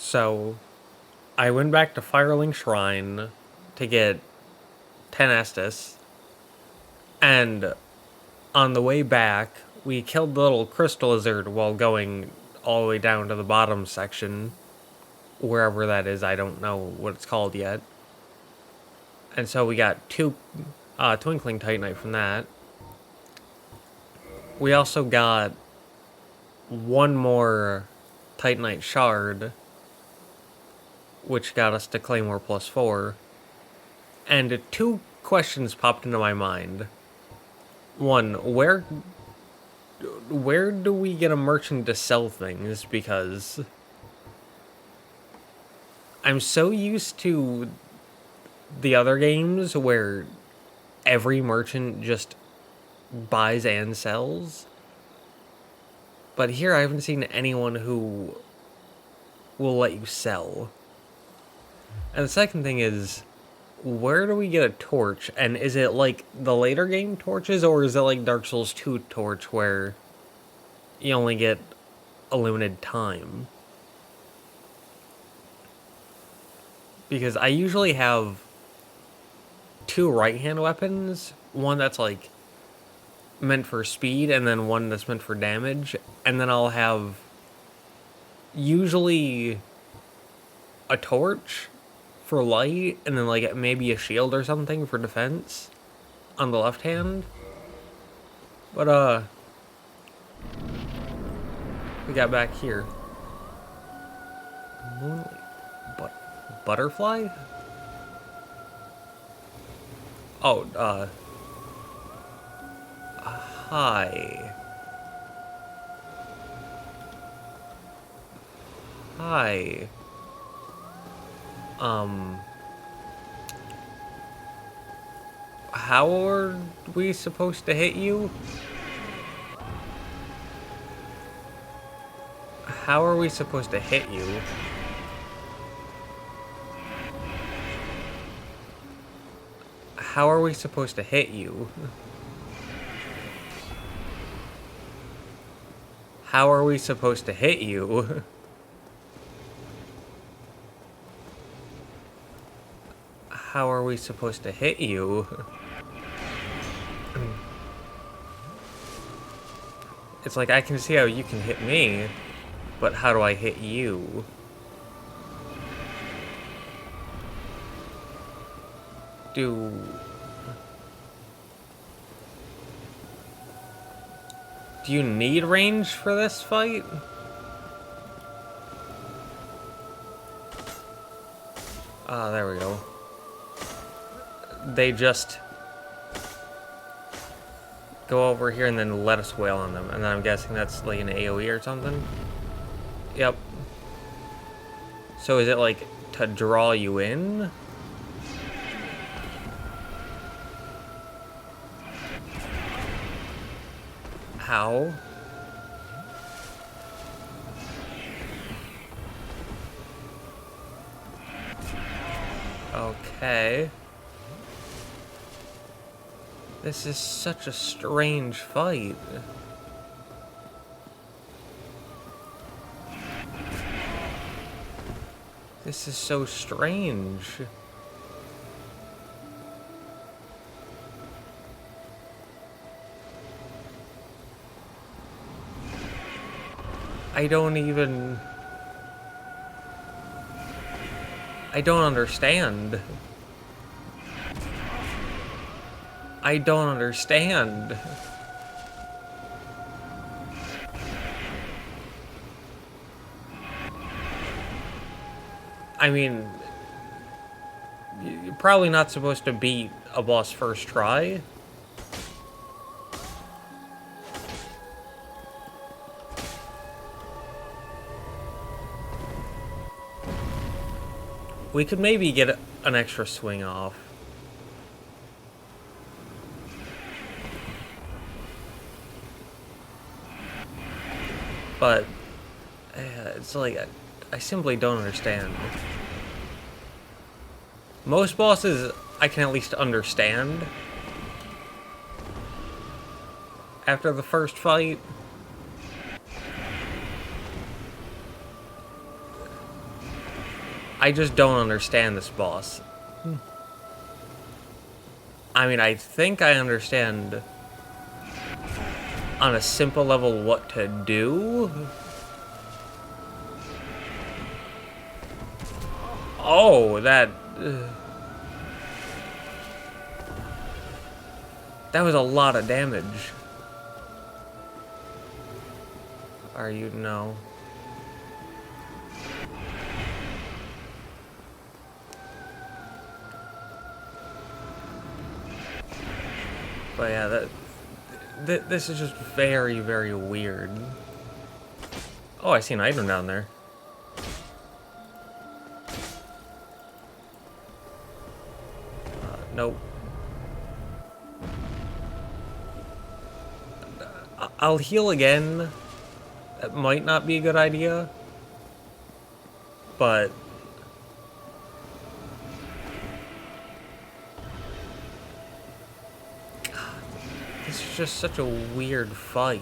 So, I went back to Firelink Shrine to get 10 Estus, and on the way back, we killed the little crystal lizard while going all the way down to the bottom section. Wherever that is, I don't know what it's called yet. And so we got two Twinkling Titanite from that. We also got one more Titanite shard, which got us to Claymore +4. And two questions popped into my mind. One, where do we get a merchant to sell things? Because I'm so used to the other games where every merchant just buys and sells. But here I haven't seen anyone who will let you sell. And the second thing is, where do we get a torch? And is it like the later game torches, or is it like Dark Souls 2 torch where you only get a limited time? Because I usually have two right-hand weapons, one that's like meant for speed and then one that's meant for damage, and then I'll have usually a torch for light and then like maybe a shield or something for defense on the left hand. But we got back here. Butterfly? Oh, hi. Hi. How are we supposed to hit you? How are we supposed to hit you? How are we supposed to hit you? How are we supposed to hit you? How are we supposed to hit you? It's like, I can see how you can hit me, but how do I hit you? Do you need range for this fight? Ah, there we go. They just go over here and then let us wail on them. And then I'm guessing that's like an AoE or something. Yep. So is it like to draw you in? How? Okay. This is such a strange fight. This is so strange. I don't understand. I don't understand. I mean, you're probably not supposed to beat a boss first try. We could maybe get an extra swing off. But it's like, I simply don't understand. Most bosses I can at least understand after the first fight. I just don't understand this boss. I mean, I think I understand on a simple level what to do. Oh, that was a lot of damage. Are you? No. But yeah, this is just very, very weird. Oh, I see an item down there. Nope. I'll heal again. That might not be a good idea. But... this is just such a weird fight.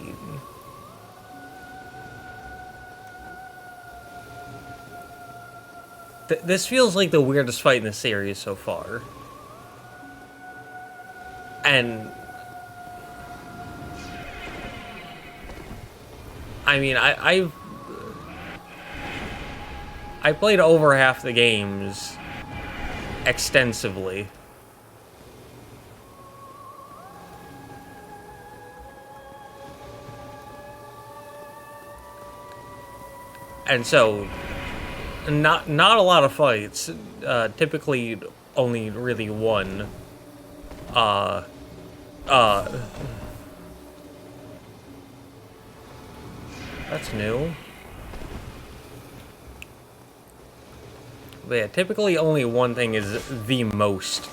This feels like the weirdest fight in the series so far. And... I mean, I played over half the games extensively. And so, not a lot of fights. Typically, only really one. That's new. But yeah, typically only one thing is the most.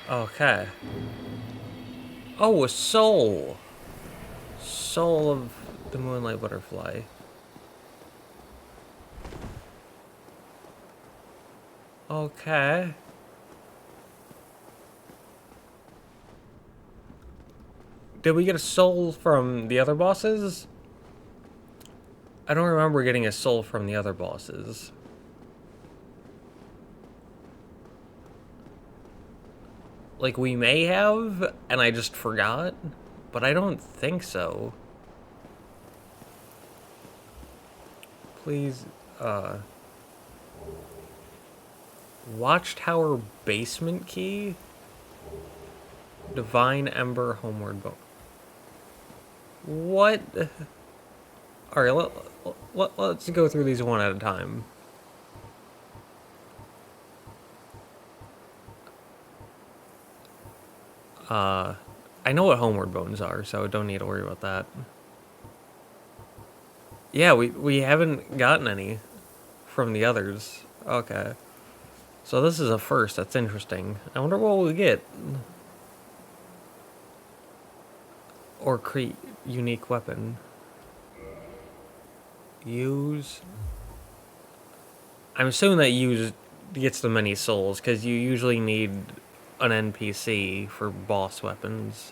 Okay. Oh, a soul! Soul of the Moonlight Butterfly. Okay. Did we get a soul from the other bosses? I don't remember getting a soul from the other bosses. Like, we may have, and I just forgot, but I don't think so. Please, Watchtower basement key? Divine Ember Homeward Bone. What? Alright, let's go through these one at a time. I know what Homeward Bones are, so I don't need to worry about that. Yeah, we haven't gotten any from the others. Okay. So this is a first, that's interesting. I wonder what we'll get. Or create unique weapon. Use. I'm assuming that use gets the many souls, because you usually need an NPC for boss weapons.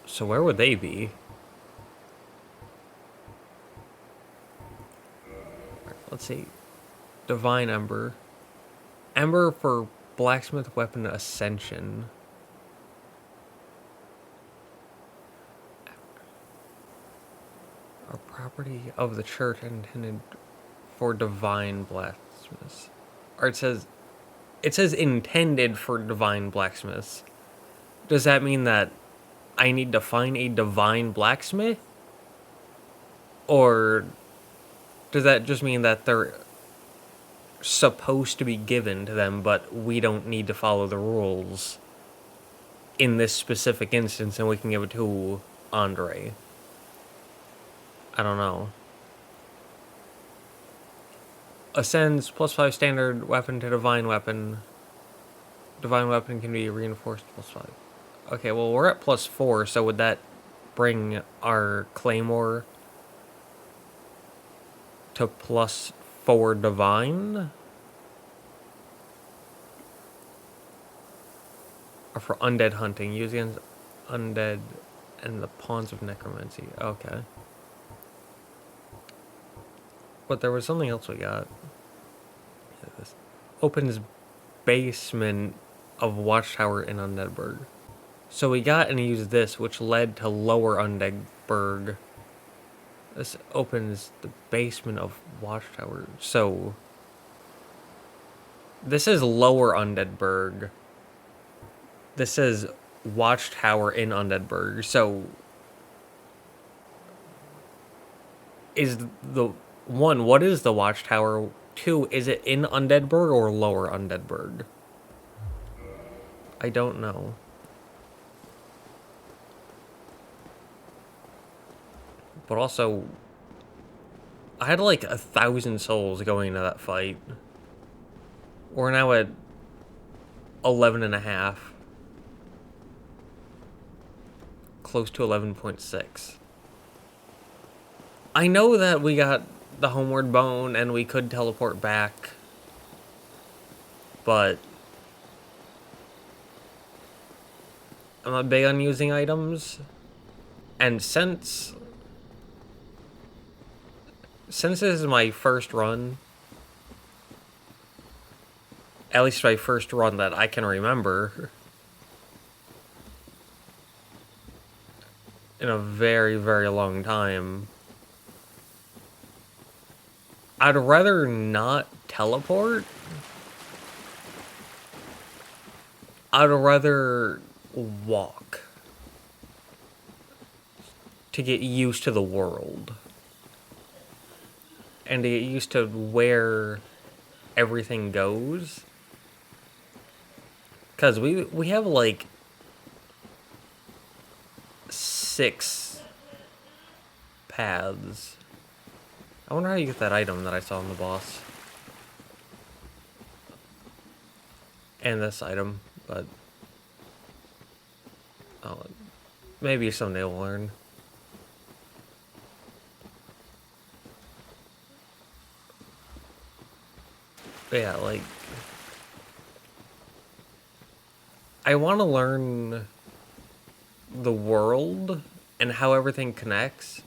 So where would they be? Let's see. Divine Ember. Ember for Blacksmith Weapon Ascension. A property of the church intended for divine blacksmiths. Or it says intended for divine blacksmiths. Does that mean that I need to find a divine blacksmith? Or does that just mean that they're supposed to be given to them, but we don't need to follow the rules in this specific instance and we can give it to Andre? I don't know. Ascends +5 standard weapon to divine weapon. Divine weapon can be reinforced +5. Okay, well, we're at +4, so would that bring our claymore to +4 divine? Or for undead hunting, use against undead And the Pawns of Necromancy. Okay. But there was something else we got. This opens basement of Watchtower in Undeadburg. So we got and used this, which led to Lower Undeadburg. This opens the basement of Watchtower. So this is Lower Undeadburg. This is Watchtower in Undeadburg. So is the one, what is the Watchtower? Two, is it in Undeadburg or Lower Undeadburg? I don't know. But also, I had like 1,000 souls going into that fight. We're now at 11.5. Close to 11.6. I know that we got the Homeward Bone and we could teleport back. But I'm not big on using items. And since this is my first run, at least my first run that I can remember, in a very, very long time, I'd rather not teleport. I'd rather walk to get used to the world and to get used to where everything goes. Because we have like 6 paths. I wonder how you get that item that I saw in the boss. And this item, but maybe someday we'll learn. But yeah, like, I want to learn the world and how everything connects,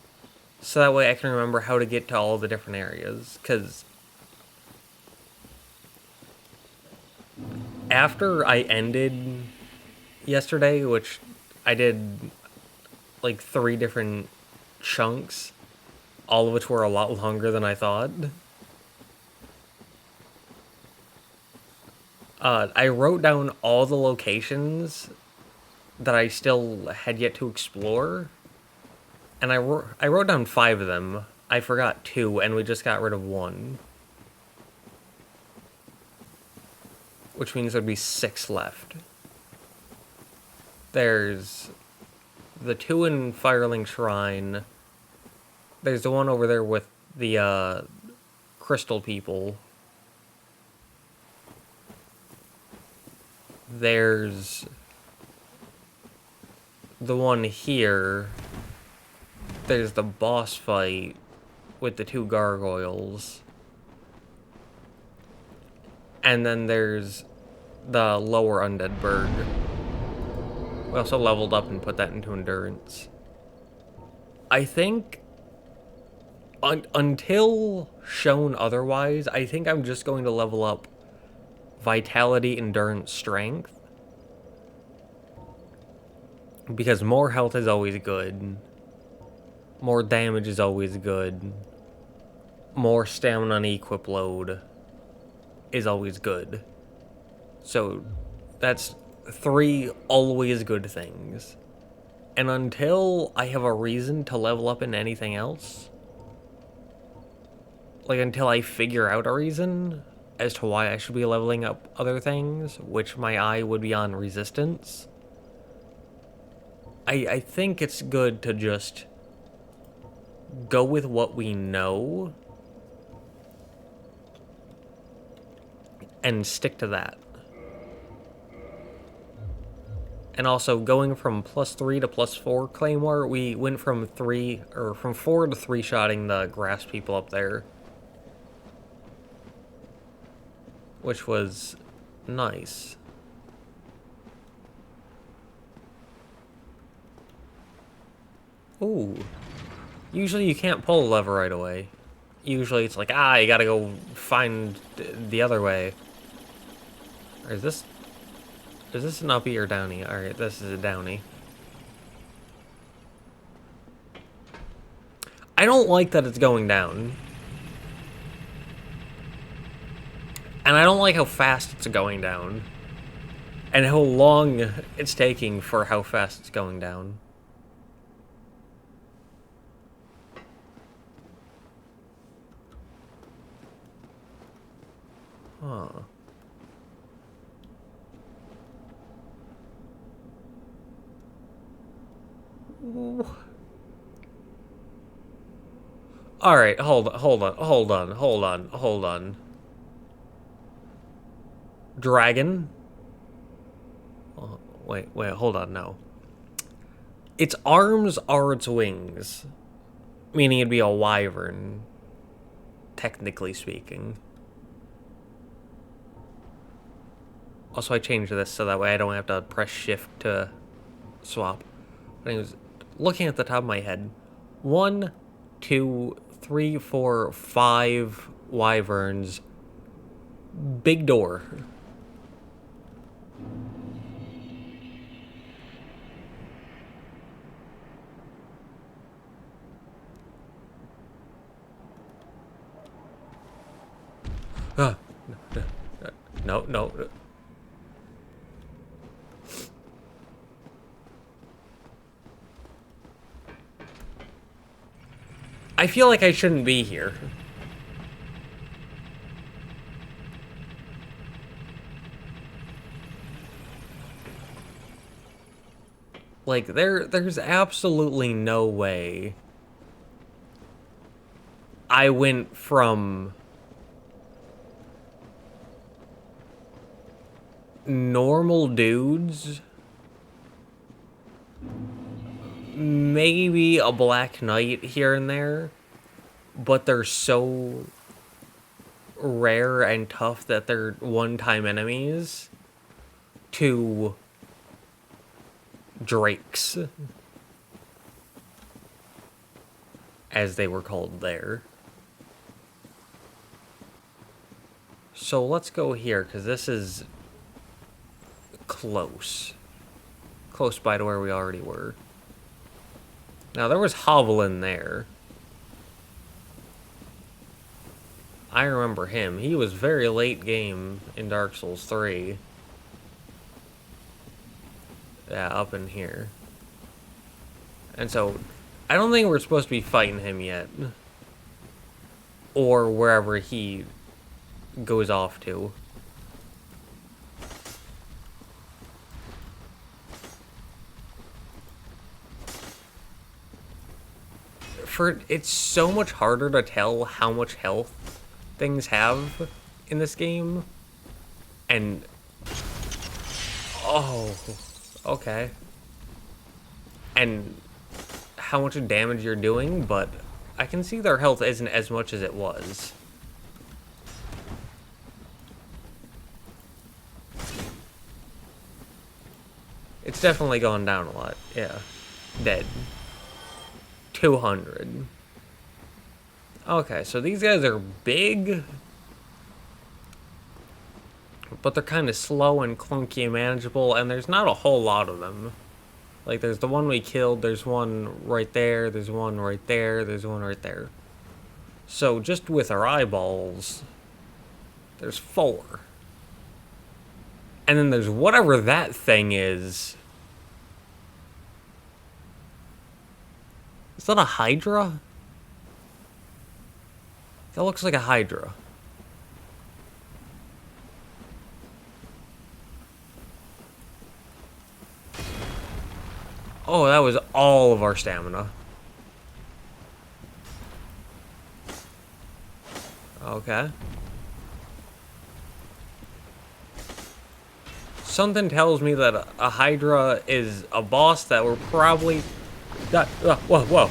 so that way I can remember how to get to all the different areas. Because after I ended yesterday, which I did like 3 different chunks, all of which were a lot longer than I thought, I wrote down all the locations that I still had yet to explore, and I wrote down 5 of them. I forgot 2, and we just got rid of 1. Which means there'd be 6 left. There's the 2 in Firelink Shrine. There's the one over there with the crystal people. There's the one here. There's the boss fight with the 2 gargoyles. And then there's the Lower Undeadburg. We also leveled up and put that into Endurance. I think, until shown otherwise, I think I'm just going to level up Vitality, Endurance, Strength. Because more health is always good. More damage is always good. More stamina on equip load is always good. So that's 3 always good things. And until I have a reason to level up in anything else, like until I figure out a reason as to why I should be leveling up other things, which my eye would be on resistance, I think it's good to just go with what we know and stick to that. And also, going from +3 to +4 Claymore, we went from 4 to 3-shotting the grass people up there, which was nice. Ooh. Usually you can't pull a lever right away. Usually it's like, you gotta go find the other way. Or is this an uppy or downy? Alright, this is a downy. I don't like that it's going down. And I don't like how fast it's going down. And how long it's taking for how fast it's going down. Huh. Alright, hold on. Dragon? Oh, wait, hold on, no. Its arms are its wings. Meaning it'd be a wyvern, technically speaking. Also, I changed this so that way I don't have to press shift to swap. But anyways, looking at the top of my head, 1, 2, 3, 4, 5 wyverns. Big door. No. I feel like I shouldn't be here. Like, there's absolutely no way I went from normal dudes, maybe a Black Knight here and there, but they're so rare and tough that they're one-time enemies, to Drakes, as they were called there. So let's go here, because this is close by to where we already were. Now, there was Hovelin there. I remember him. He was very late game in Dark Souls 3. Yeah, up in here. And so, I don't think we're supposed to be fighting him yet. Or wherever he goes off to. It's so much harder to tell how much health things have in this game. And... oh, okay. And how much damage you're doing, but I can see their health isn't as much as it was. It's definitely gone down a lot, yeah. Dead. 200. Okay, so these guys are big, but they're kind of slow and clunky and manageable, and there's not a whole lot of them. Like, there's the one we killed, there's one right there, there's one right there, there's one right there. So, just with our eyeballs, there's 4. And then there's whatever that thing is. Is that a Hydra? That looks like a Hydra. Oh, that was all of our stamina. Okay. Something tells me that a Hydra is a boss that we're probably... whoa.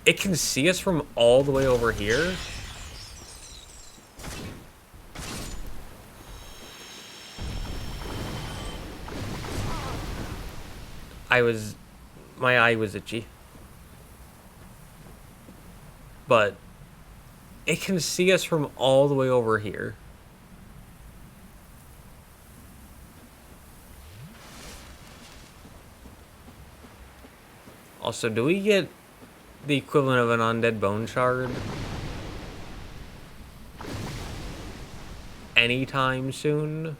It can see us from all the way over here. My eye was itchy. But it can see us from all the way over here. Also, do we get the equivalent of an undead bone shard anytime soon?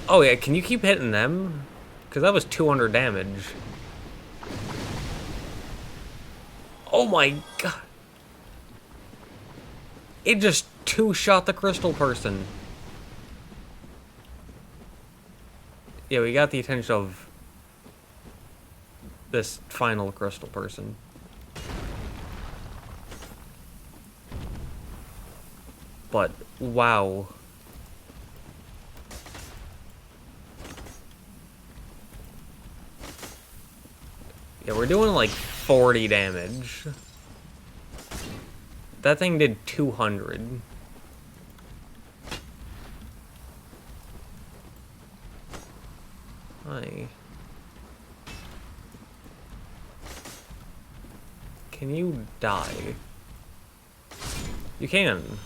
Oh yeah, can you keep hitting them? Because that was 200 damage. Oh my god. It just two-shot the crystal person. Yeah, we got the attention of this final crystal person. But, wow. Yeah, we're doing like 40 damage. That thing did 200. Hi. Can you die? You can.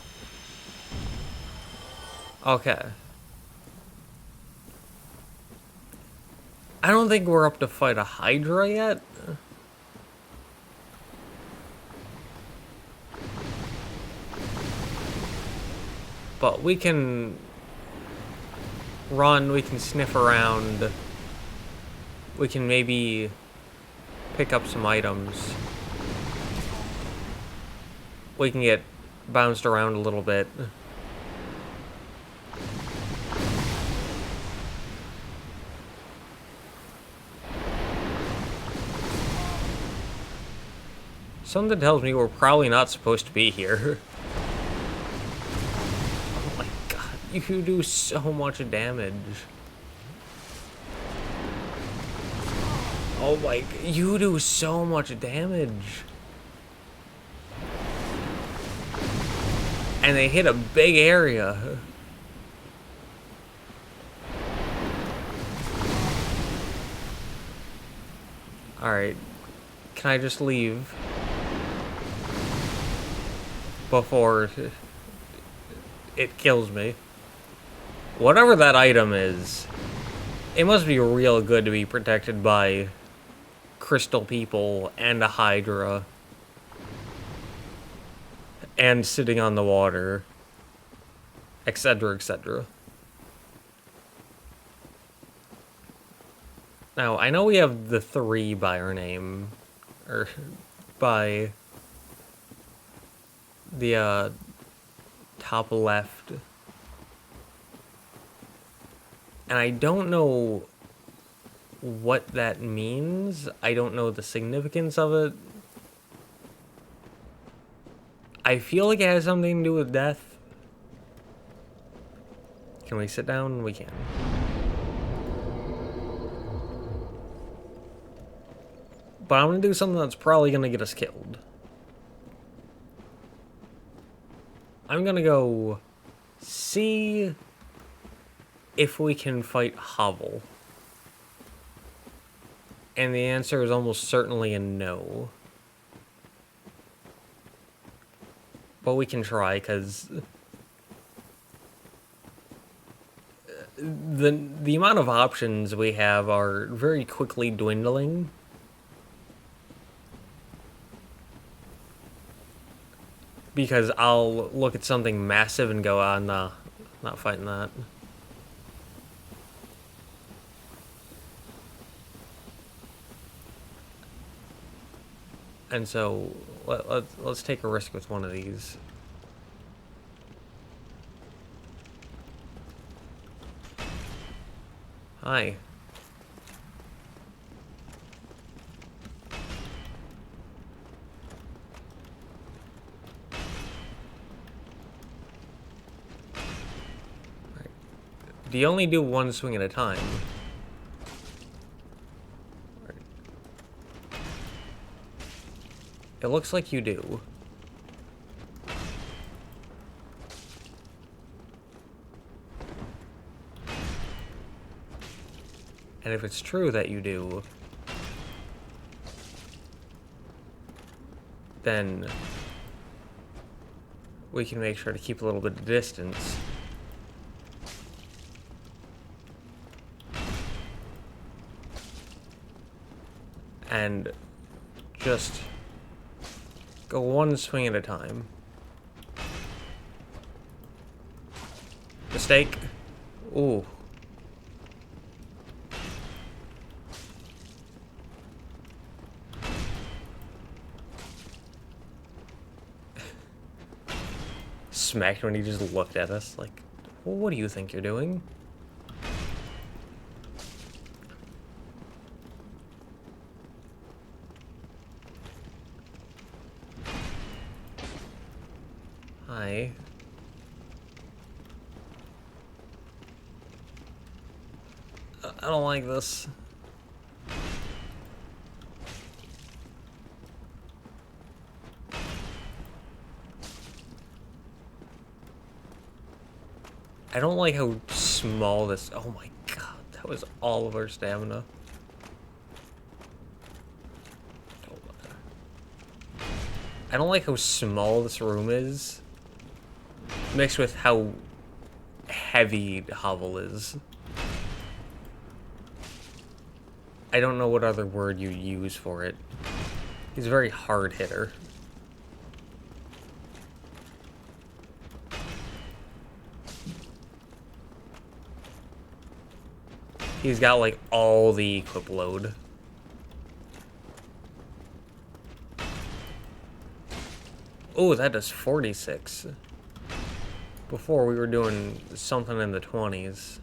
Okay. I don't think we're up to fight a Hydra yet. But we can run, we can sniff around. We can maybe pick up some items. We can get bounced around a little bit. Something tells me we're probably not supposed to be here. Oh my god, you do so much damage. Oh my, you do so much damage. And they hit a big area. Alright. Can I just leave? Before it kills me. Whatever that item is, it must be real good to be protected by crystal people and a Hydra. And sitting on the water. Etc., etc. Now, I know we have the 3 by our name. Or by the top left. And I don't know what that means. I don't know the significance of it. I feel like it has something to do with death. Can we sit down? We can. But I'm gonna do something that's probably gonna get us killed. I'm gonna go see if we can fight Hovel. And the answer is almost certainly a no. But we can try, because the amount of options we have are very quickly dwindling. Because I'll look at something massive and go, ah, nah, not fighting that. And so, let's take a risk with one of these. Hi. Right. Do you only do one swing at a time? Right. It looks like you do. And if it's true that you do, then we can make sure to keep a little bit of distance. And just go one swing at a time. Mistake. Ooh. Smacked when he just looked at us like, well, what do you think you're doing? Hi. I don't like this. I don't like how small this... Oh my god, that was all of our stamina. I don't like how small this room is, mixed with how heavy Hovel is. I don't know what other word you use for it. He's a very hard hitter. He's got like all the equip load. Oh, that does 46. Before we were doing something in the 20s.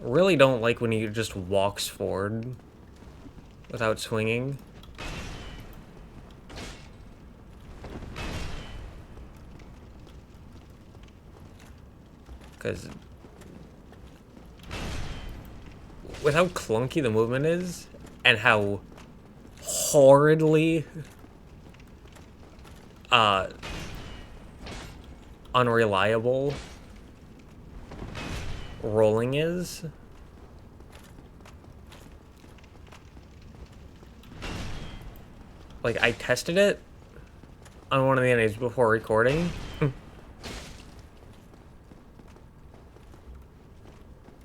Really don't like when he just walks forward without swinging. Because with how clunky the movement is and how horridly unreliable rolling is, like, I tested it on one of the enemies before recording.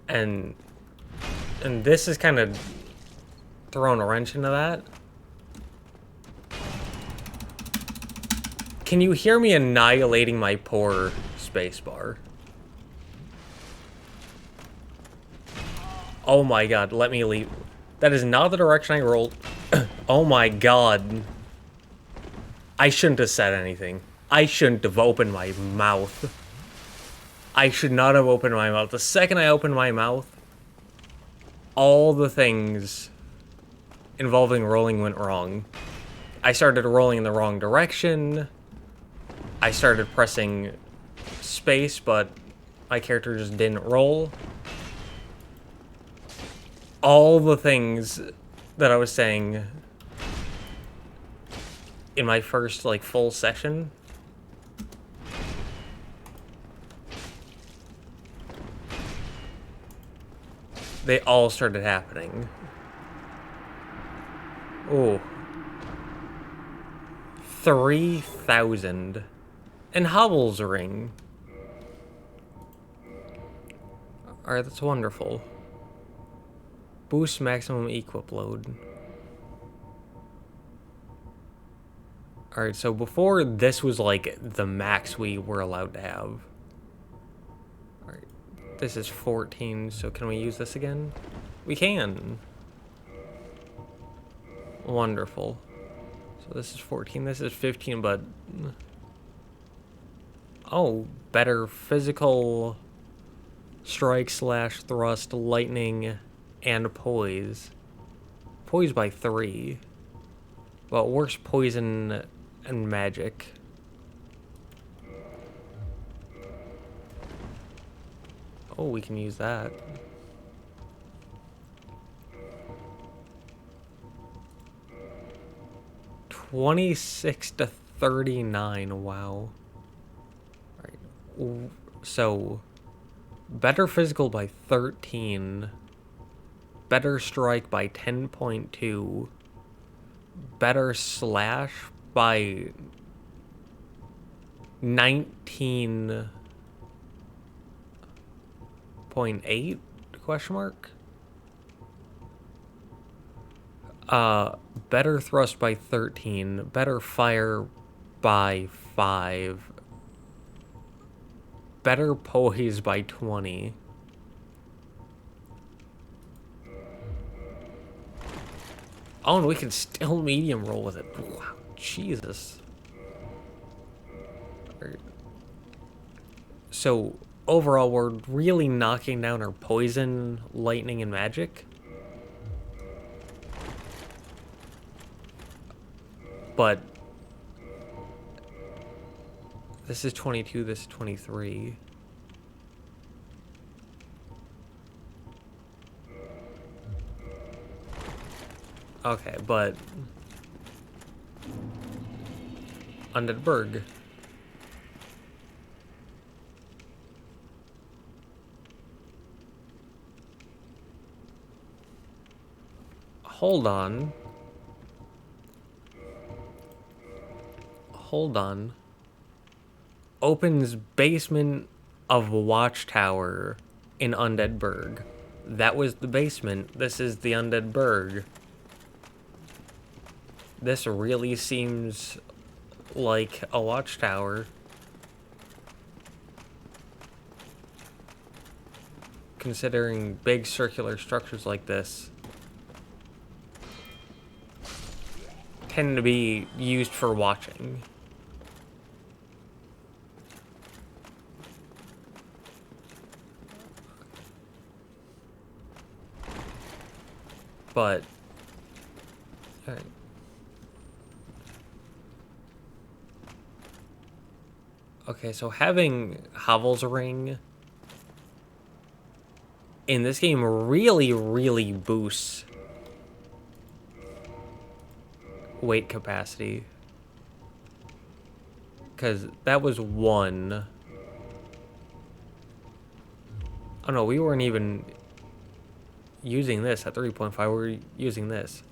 and this is kind of throwing a wrench into that. Can you hear me annihilating my poor spacebar? Oh my god, let me leave. That is not the direction I rolled. Oh my god. I shouldn't have said anything. I shouldn't have opened my mouth. I should not have opened my mouth. The second I opened my mouth, all the things involving rolling went wrong. I started rolling in the wrong direction. I started pressing space, but my character just didn't roll. All the things that I was saying in my first, like, full session, they all started happening. Oh. 3,000. And Hovel's ring. Alright, that's wonderful. Boost maximum equip load. Alright, so before this was like the max we were allowed to have. Alright, this is 14, so can we use this again? We can. Wonderful. So this is 14, this is 15, but... Oh, better physical strike slash thrust, lightning, and poise. Poise by 3. Well, worse poison and magic. Oh, we can use that. $26 to $39, wow. Alright, So, better physical by 13. Better strike by 10.2. Better slash by 19.8 question mark. Better thrust by 13. Better fire by 5. Better poise by 20. Oh, and we can still medium roll with it. Wow, Jesus. So, overall, we're really knocking down our poison, lightning, and magic. But this is 22, this is 23. Okay, but Undead Berg. Hold on. Hold on. Opens basement of Watchtower in Undead Berg. That was the basement. This is the Undead Berg. This really seems like a watchtower. Considering big circular structures like this tend to be used for watching. But all right. Okay, so having Havel's Ring in this game really boosts weight capacity. Because that was 1. Oh no, we weren't even using this at 3.5, we were using this.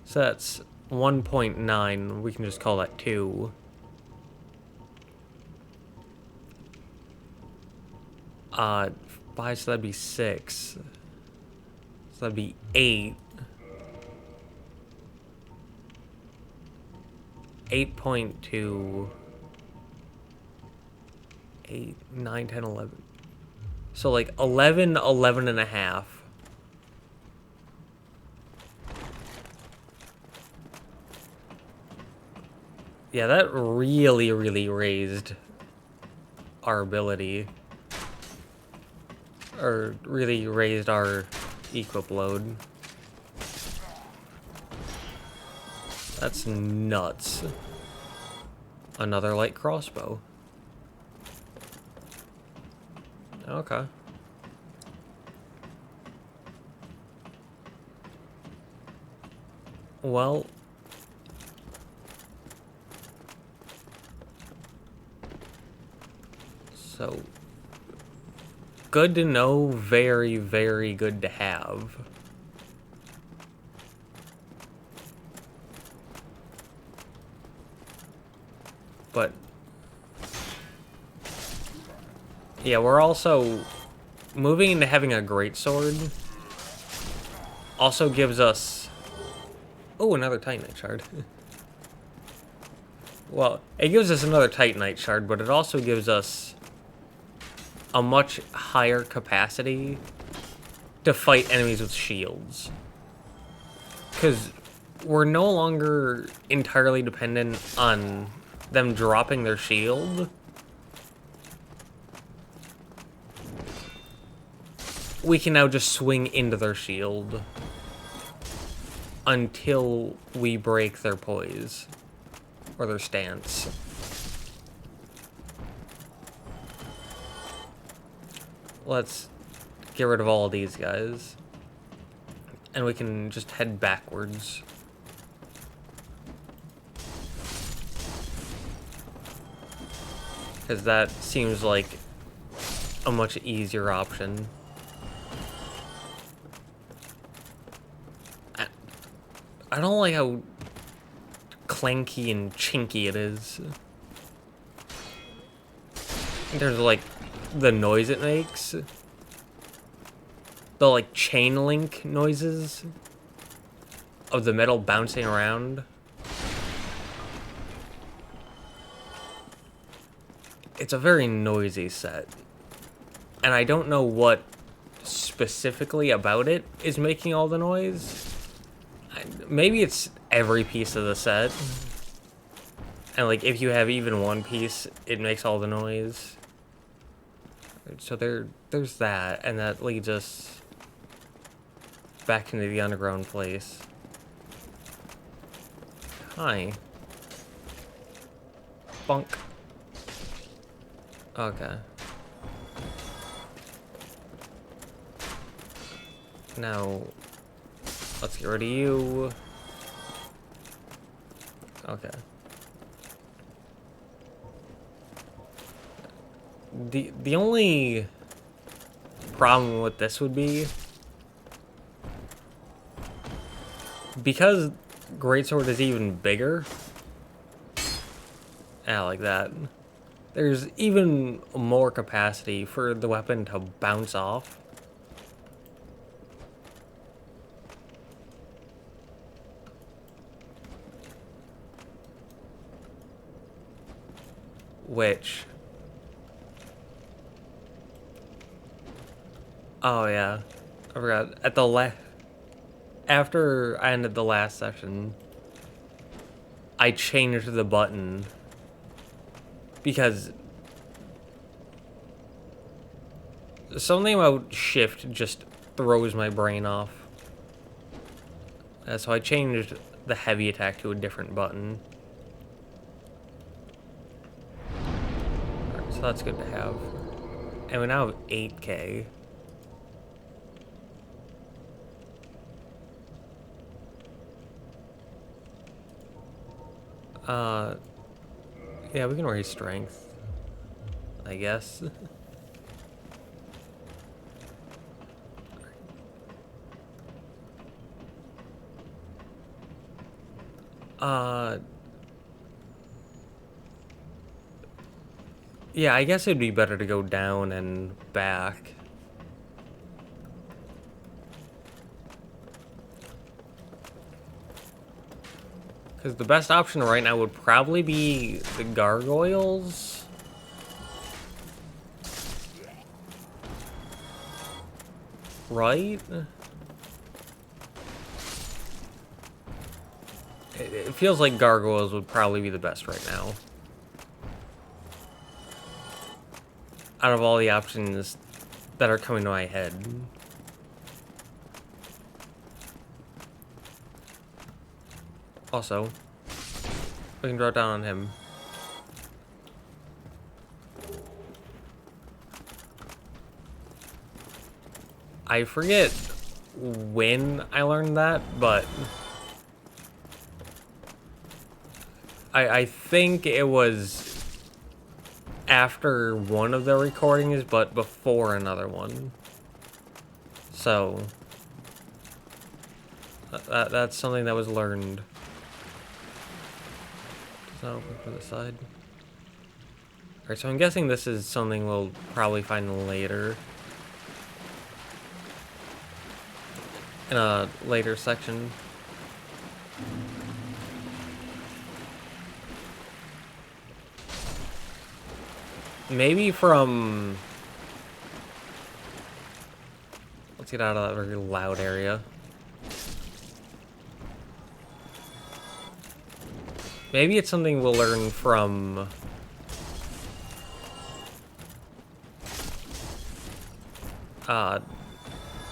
So that's 1.9, we can just call that 2. 5, so that'd be 6. So that'd be 8. 8.2. 8, 9, 10, 11. So like 11 and a half. Yeah, that really raised our ability. Or really raised our equip load. That's nuts. Another light crossbow. Okay. Well, so good to know, very good to have. But yeah, we're also moving into having a greatsword. Also gives us, oh, another Titanite shard. Well, it gives us another Titanite shard, but it also gives us a much higher capacity to fight enemies with shields. Because we're no longer entirely dependent on them dropping their shield. We can now just swing into their shield until we break their poise or their stance. Let's get rid of all these guys. And we can just head backwards. Because that seems like a much easier option. I don't like how clanky and chinky it is. There's like the noise it makes. The like chain link noises of the metal bouncing around. It's a very noisy set. And I don't know what specifically about it is making all the noise. Maybe it's every piece of the set. And like if you have even one piece, it makes all the noise. So there's that, and that leads us back into the underground place. Hi. Bonk. Okay. Now, let's get rid of you. Okay. The only problem with this would be because Greatsword is even bigger. Yeah, like that. There's even more capacity for the weapon to bounce off. Which... Oh yeah, I forgot. At the after I ended the last session, I changed the button because something about shift just throws my brain off. So I changed the heavy attack to a different button. Alright, so that's good to have. And we now have 8K. Yeah, we can raise strength, I guess. Yeah, I guess it'd be better to go down and back. Because the best option right now would probably be the gargoyles. Right? It feels like gargoyles would probably be the best right now. Out of all the options that are coming to my head. Also, we can draw down on him. I forget when I learned that, but I think it was after one of the recordings, but before another one. So that's something that was learned. Does not open from the side. Alright, so I'm guessing this is something we'll probably find later. In a later section. Maybe from... Let's get out of that very loud area. Maybe it's something we'll learn from...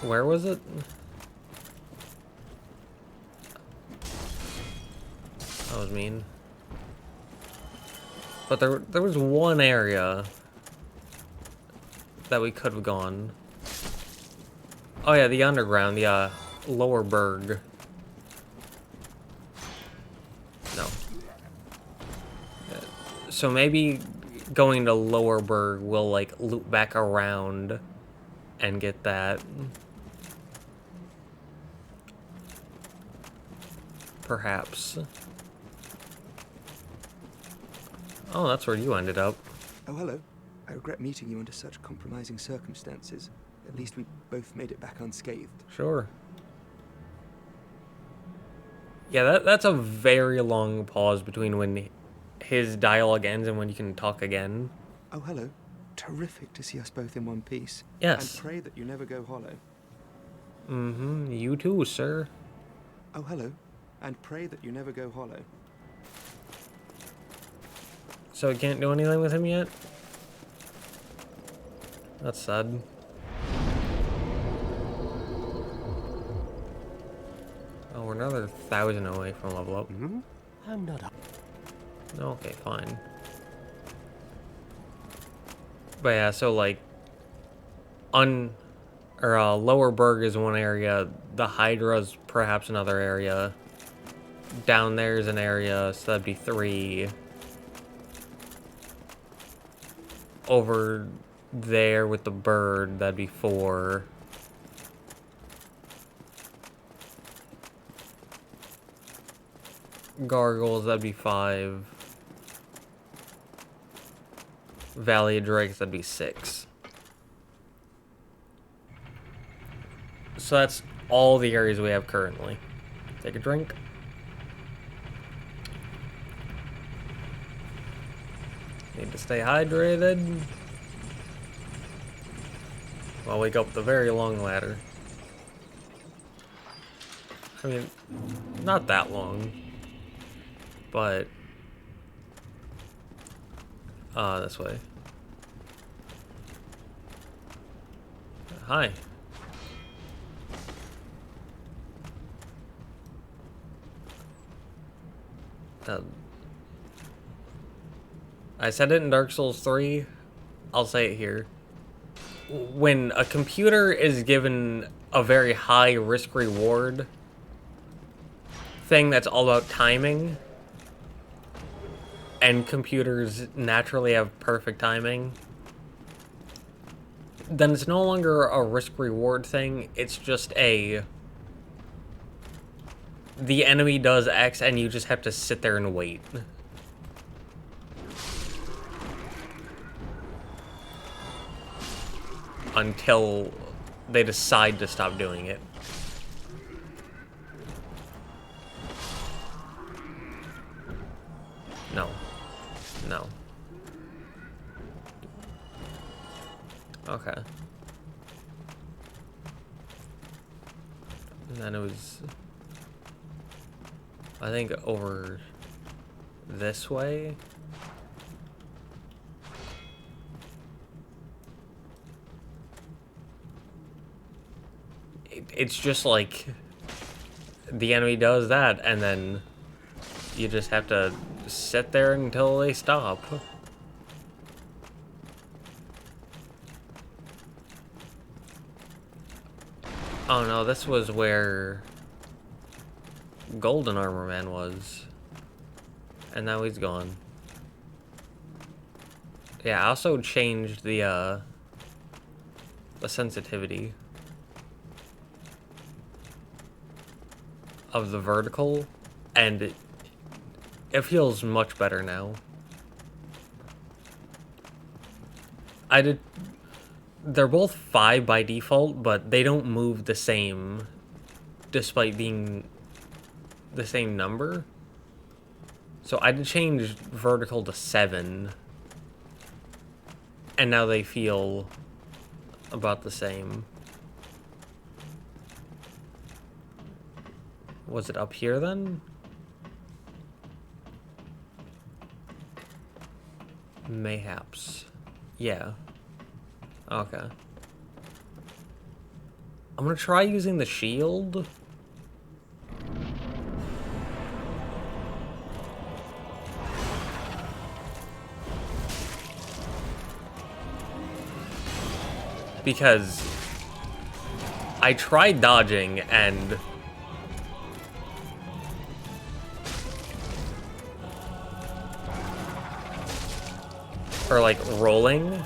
where was it? That was mean. But there was one area that we could have gone. Oh yeah, the underground, the lower berg. No. So maybe going to Lower Berg will, like, loop back around and get that. Perhaps. Oh, that's where you ended up. Oh, hello. I regret meeting you under such compromising circumstances. At least we both made it back unscathed. Sure. Yeah, that's a very long pause between when his dialogue ends and when you can talk again. Oh, hello. Terrific to see us both in one piece. Yes. And pray that you never go hollow. Mm-hmm. You too, sir. Oh, hello. And pray that you never go hollow. So we can't do anything with him yet? That's sad. Oh, we're another 1,000 away from level up. Mm-hmm. I'm not up. Okay, fine. But yeah, so like Lower Berg is one area, the Hydra's perhaps another area. Down there is an area, so that'd be 3. Over there with the bird, that'd be 4. Gargoyles, that'd be 5. Valley of Drakes, that'd be 6. So that's all the areas we have currently. Take a drink. Need to stay hydrated. While we go up the very long ladder. I mean, not that long. But this way. Hi. I said it in Dark Souls 3. I'll say it here. When a computer is given a very high risk-reward thing that's all about timing, and computers naturally have perfect timing, then it's no longer a risk-reward thing, it's just the enemy does X and you just have to sit there and wait. Until they decide to stop doing it. No. No. Okay. And then it was, I think, over this way. It's just like the enemy does that, and then you just have to sit there until they stop. Oh no, this was where Golden Armor Man was. And now he's gone. Yeah, I also changed the sensitivity of the vertical, and it feels much better now. They're both 5 by default, but they don't move the same despite being the same number. So I did change vertical to 7, and now they feel about the same. Was it up here then? Mayhaps. Yeah. Okay. I'm gonna try using the shield. Because I tried dodging and Or, like, rolling.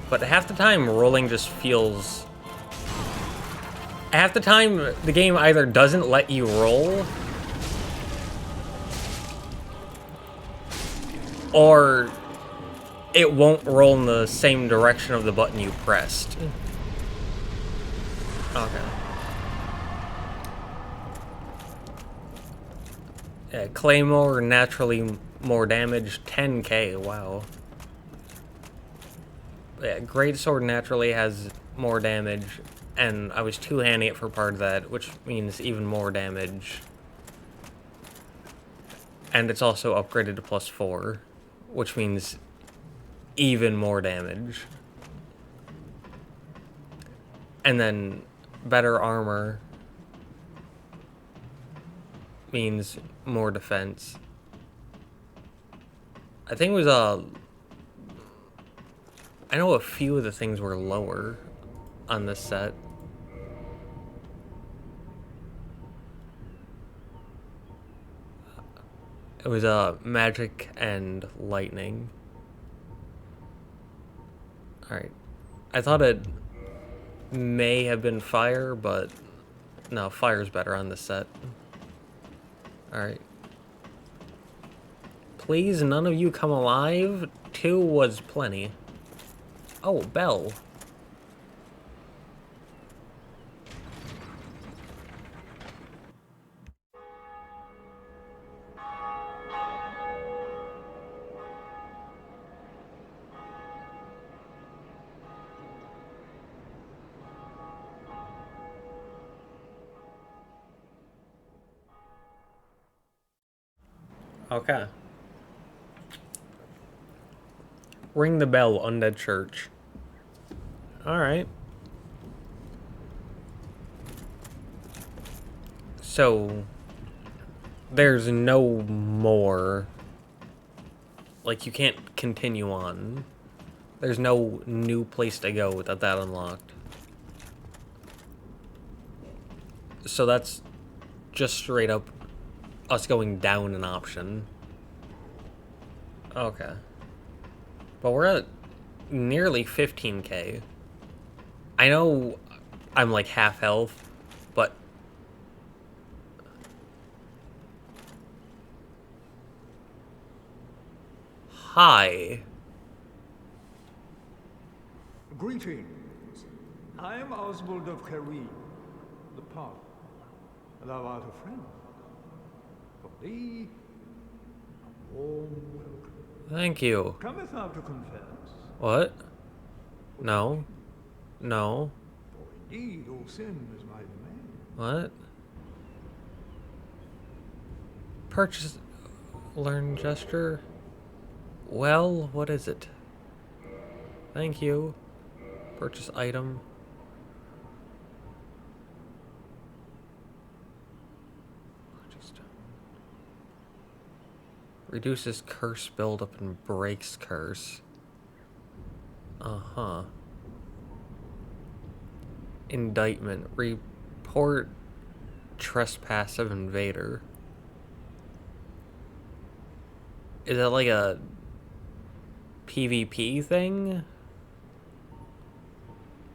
But half the time, rolling just feels... Half the time, the game either doesn't let you roll, or it won't roll in the same direction of the button you pressed. Okay. Yeah, Claymore, naturally more damage, 10k, wow. Yeah, Greatsword naturally has more damage, and I was two-handing it for part of that, which means even more damage. And it's also upgraded to +4, which means even more damage. And then better armor means more defense. I think it was I know a few of the things were lower on this set. It was magic and lightning. Alright. I thought it may have been fire, but no, fire's better on this set. Alright. Please, none of you come alive. 2 was plenty. Oh, bell. Okay. Ring the bell, undead church. Alright. So, there's no more. Like, you can't continue on. There's no new place to go without that unlocked. So that's just straight up us going down an option. Okay. But we're at nearly 15k. I know I'm like half health, but... Hi. Greetings. I am Oswald of Careem, the Park. Thou art a friend. For thee, a warm welcome. Thank you. Cometh thou to confess? What? No. No. For indeed all sin is my domain. What? Purchase... Learn gesture? Well, what is it? Thank you. Purchase item. Reduces curse buildup and breaks curse. Uh-huh. Indictment. Report trespass of invader. Is that like a PvP thing?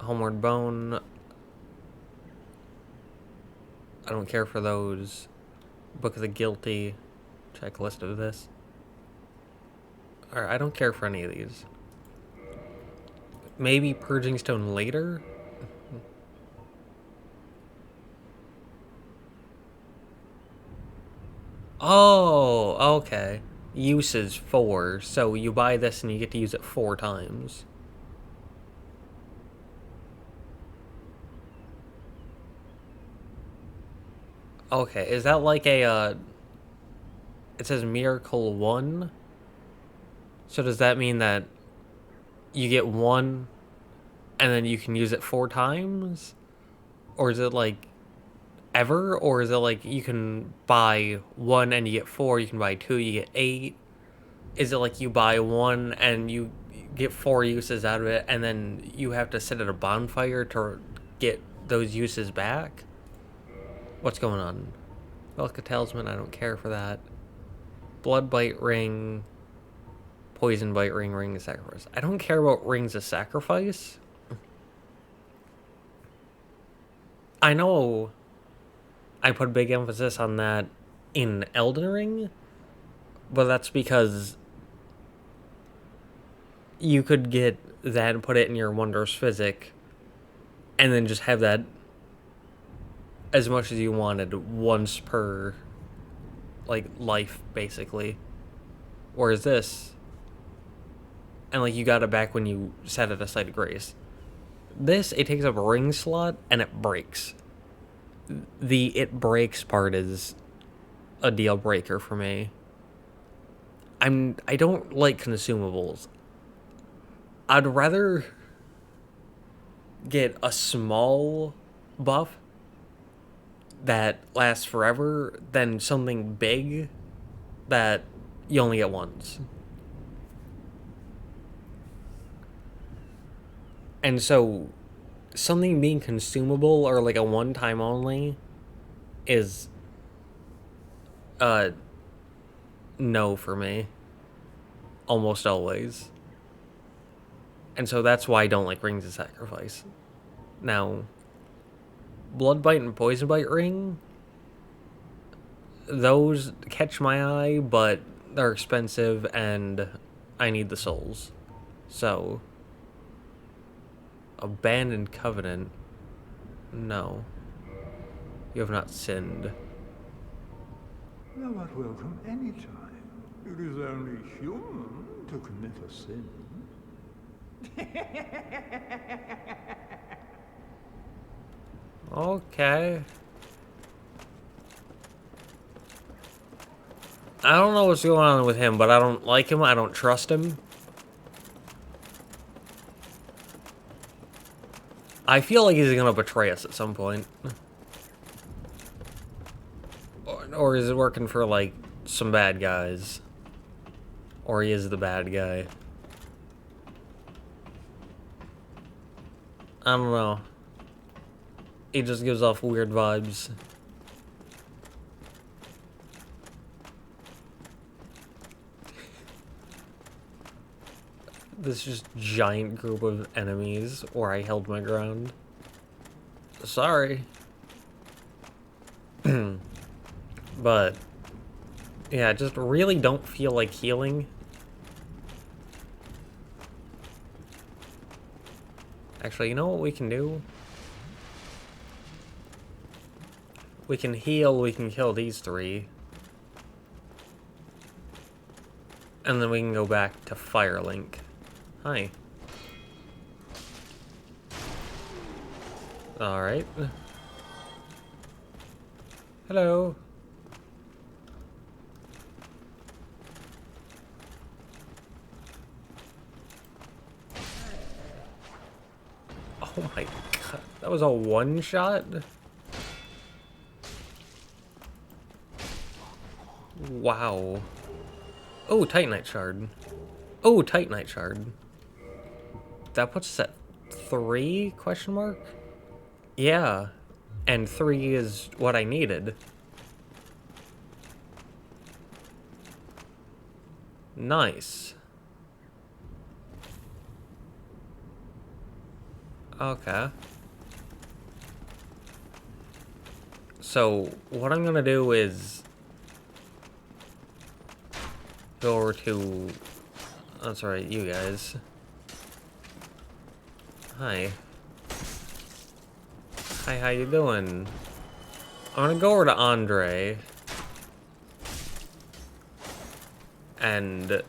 Homeward Bone. I don't care for those. Book of the Guilty. Checklist of this. Alright, I don't care for any of these. Maybe Purging Stone later? Oh, okay. Uses 4, so you buy this and you get to use it 4 times. Okay, is that like a, it says Miracle 1? So does that mean that you get 1 and then you can use it 4 times? Or is it like ever? Or is it like you can buy 1 and you get 4, you can buy 2, you get 8? Is it like you buy 1 and you get 4 uses out of it, and then you have to sit at a bonfire to get those uses back? What's going on? Relic of Talisman, I don't care for that. Blood Bite Ring, Poison Bite Ring, Ring of Sacrifice. I don't care about Rings of Sacrifice. I know I put big emphasis on that in Elden Ring, but that's because you could get that and put it in your Wondrous Physic, and then just have that as much as you wanted once per, like, life, basically. Whereas this, and, like, you got it back when you sat at a Site of Grace. This, it takes up a ring slot, and it breaks. The it breaks part is a deal breaker for me. I don't like consumables. I'd rather get a small buff that lasts forever than something big that you only get once. And so, something being consumable or like a one-time only is no for me. Almost always. And so that's why I don't like Rings of Sacrifice. Now, Blood Bite and Poison Bite Ring, those catch my eye, but they're expensive and I need the souls. So, Abandoned Covenant, no. You have not sinned. Thou art welcome any time. It is only human to commit a sin. Okay. I don't know what's going on with him, but I don't like him. I don't trust him. I feel like he's gonna betray us at some point. Or is it working for, like, some bad guys? Or he is the bad guy. I don't know. He just gives off weird vibes. This just giant group of enemies where I held my ground. Sorry. But, yeah, I just really don't feel like healing. Actually, you know what we can do? We can heal, we can kill these 3. And then we can go back to Firelink. Hi. Alright. Hello. Oh my god, that was a one-shot? Wow. Oh, Titanite Shard. Oh, Titanite Shard. That puts us at 3, question mark? Yeah. And 3 is what I needed. Nice. Okay. So, what I'm gonna do is go over to... That's right, you guys. Hi. Hi, how you doing? I'm gonna go over to Andre. And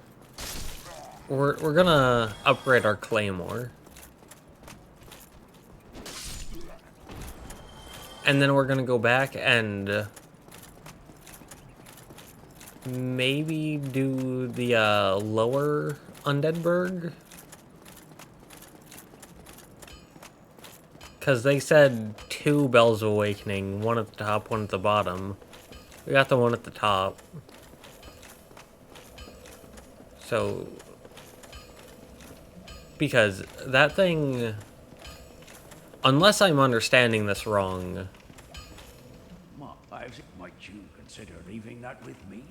we're gonna upgrade our Claymore. And then we're gonna go back and maybe do the lower Undeadburg. Because they said 2 Bells of Awakening, one at the top, one at the bottom. We got the one at the top. So because that thing... Unless I'm understanding this wrong... Might you consider leaving that with me?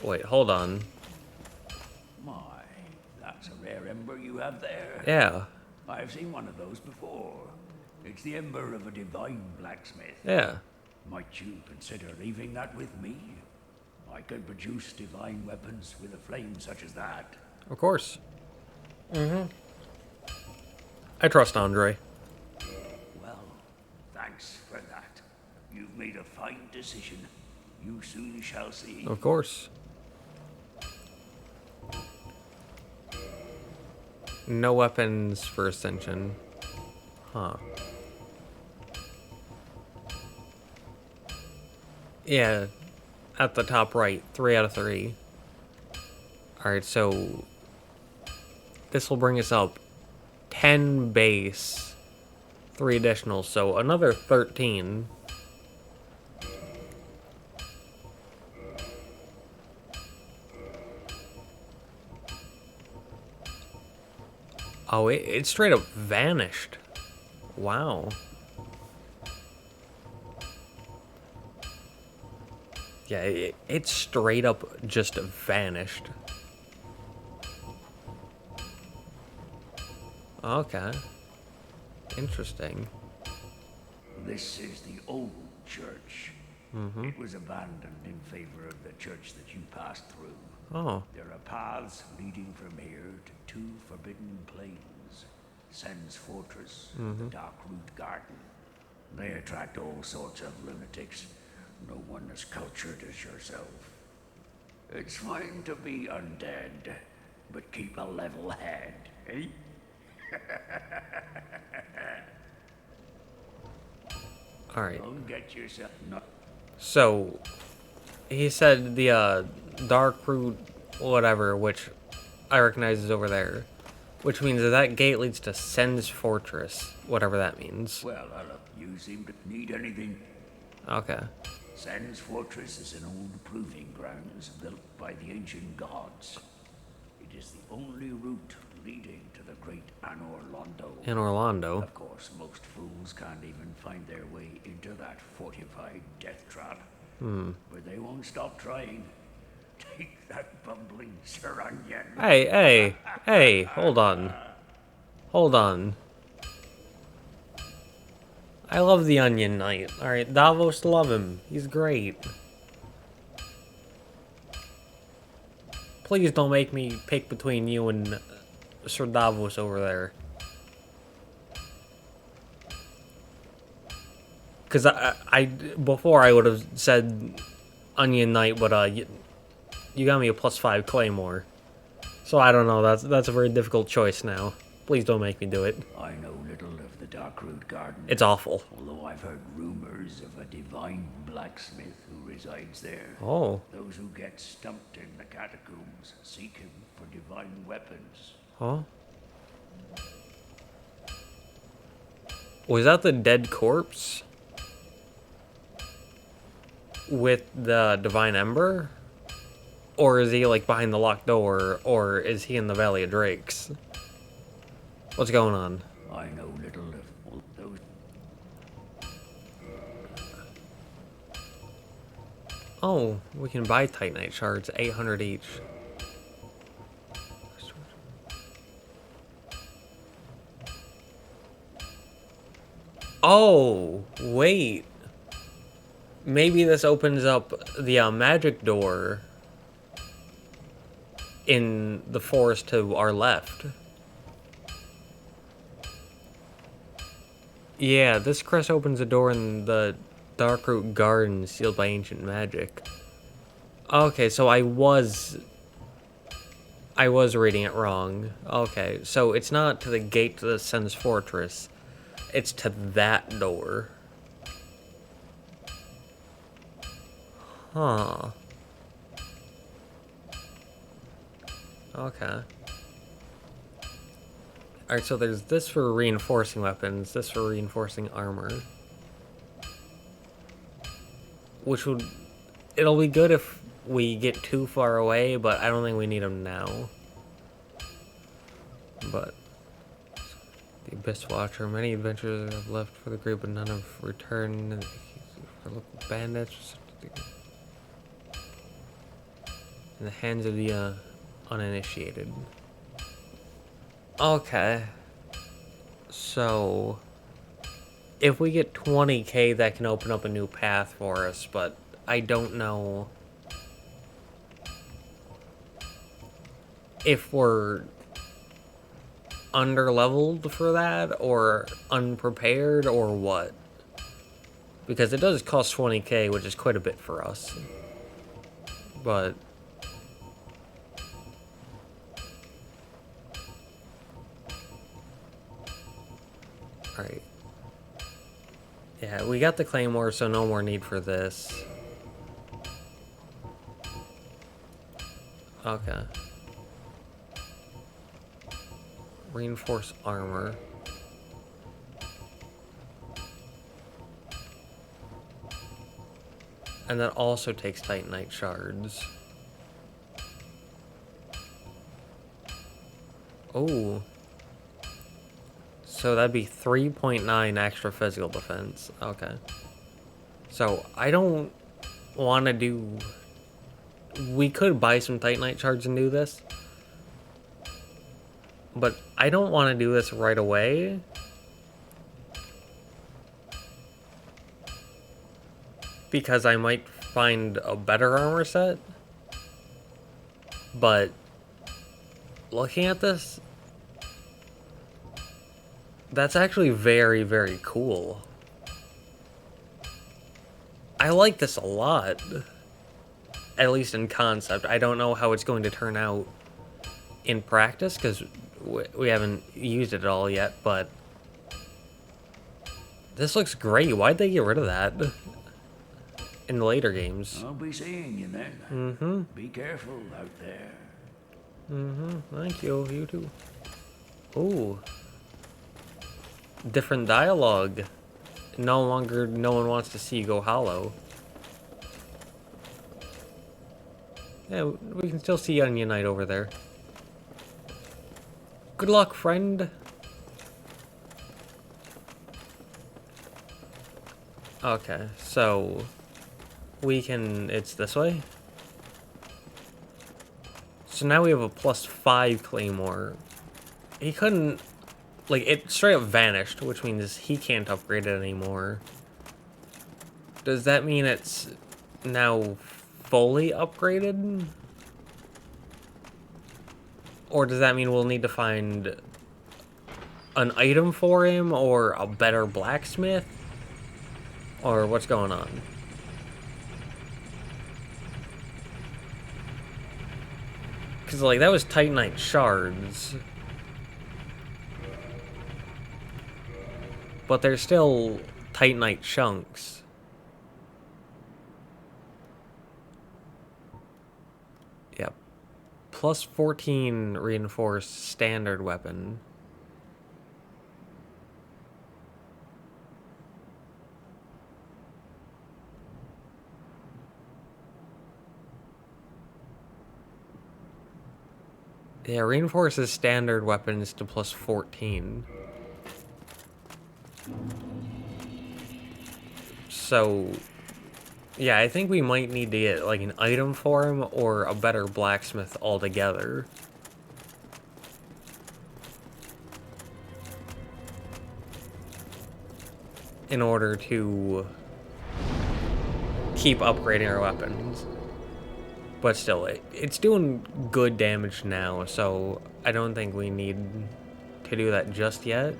Wait, hold on. My, that's a rare ember you have there. Yeah. I've seen one of those before. It's the ember of a divine blacksmith. Yeah. Might you consider leaving that with me? I can produce divine weapons with a flame such as that. Of course. I trust Andre. Well, thanks for that. You've made a fine decision. You soon shall see. Of course. No weapons for Ascension. Huh. Yeah. At the top right. 3 out of 3. Alright, so... This will bring us up 10 base. 3 additional, so another 13. Oh, it straight up vanished. Wow. Yeah, it straight up just vanished. Okay. Interesting. This is the old church. It was abandoned in favor of the church that you passed through. Oh. There are paths leading from here to 2 forbidden plains. Sen's Fortress, the Dark Root Garden. They attract all sorts of lunatics. No one as cultured as yourself. It's fine to be undead, but keep a level head, eh? Alright. Don't get yourself So, he said the Dark Root whatever, which I recognize is over there. Which means that gate leads to Sen's Fortress, whatever that means. Well, look, you seem to need anything. Okay. Sen's Fortress is an old proving grounds built by the ancient gods. It is the only route leading to the great Anor Londo. In Orlando. Of course, most fools can't even find their way into that fortified death trap. But they won't stop trying. Take that bumbling Sir Onion. Hey, hold on. Hold on. I love the Onion Knight. Alright, Davos, love him. He's great. Please don't make me pick between you and Sir Davos over there. Because I before I would have said Onion Knight, but you got me a +5 Claymore. So I don't know, that's a very difficult choice now. Please don't make me do it. I know little of the Darkroot Garden. It's awful. Although I've heard rumors of a divine blacksmith who resides there. Oh. Those who get stumped in the catacombs seek him for divine weapons. Huh? Was that the dead corpse? With the divine ember? Or is he like behind the locked door? Or is he in the Valley of Drakes? What's going on? I know little of those. Oh, we can buy Titanite shards, 800 each. Oh, wait. Maybe this opens up the magic door in the forest to our left. Yeah, this crest opens a door in the Darkroot Garden sealed by ancient magic. Okay, so I was reading it wrong. Okay, so it's not to the gate to the Sen's Fortress. It's to that door. Huh. Okay. Alright, so there's this for reinforcing weapons, this for reinforcing armor. Which would... It'll be good if we get too far away, but I don't think we need them now. But... The Abyss Watcher. Many adventurers have left for the group, but none have returned for local bandits. In the hands of the uninitiated. Okay. So, if we get 20k, that can open up a new path for us, but I don't know if we're under-leveled for that, or unprepared, or what. Because it does cost 20k, which is quite a bit for us. But... Alright. Yeah, we got the Claymore, so no more need for this. Okay. Reinforced armor. And that also takes Titanite shards. Oh. So that'd be 3.9 extra physical defense. Okay. So I don't want to do... We could buy some Titanite shards and do this. But I don't want to do this right away. Because I might find a better armor set. But looking at this, that's actually very, very cool. I like this a lot. At least in concept. I don't know how it's going to turn out in practice, because we haven't used it at all yet, but this looks great. Why'd they get rid of that in the later games? I'll be seeing you then. Mm-hmm. Be careful out there. Mm-hmm. Thank you. You too. Ooh. Different dialogue. No longer no one wants to see you go hollow. Yeah, we can still see Onion Knight over there. Good luck, friend. Okay, so we can... It's this way? So now we have a +5 Claymore. He couldn't... Like, it straight up vanished, which means he can't upgrade it anymore. Does that mean it's now fully upgraded? Or does that mean we'll need to find an item for him, or a better blacksmith? Or what's going on? Because, like, that was Titanite shards. But they're still Titanite chunks. Yep. +14 reinforced standard weapon. Yeah, reinforces standard weapons to +14. So, yeah, I think we might need to get, like, an item for him or a better blacksmith altogether. In order to keep upgrading our weapons. But still, it's doing good damage now, so I don't think we need to do that just yet.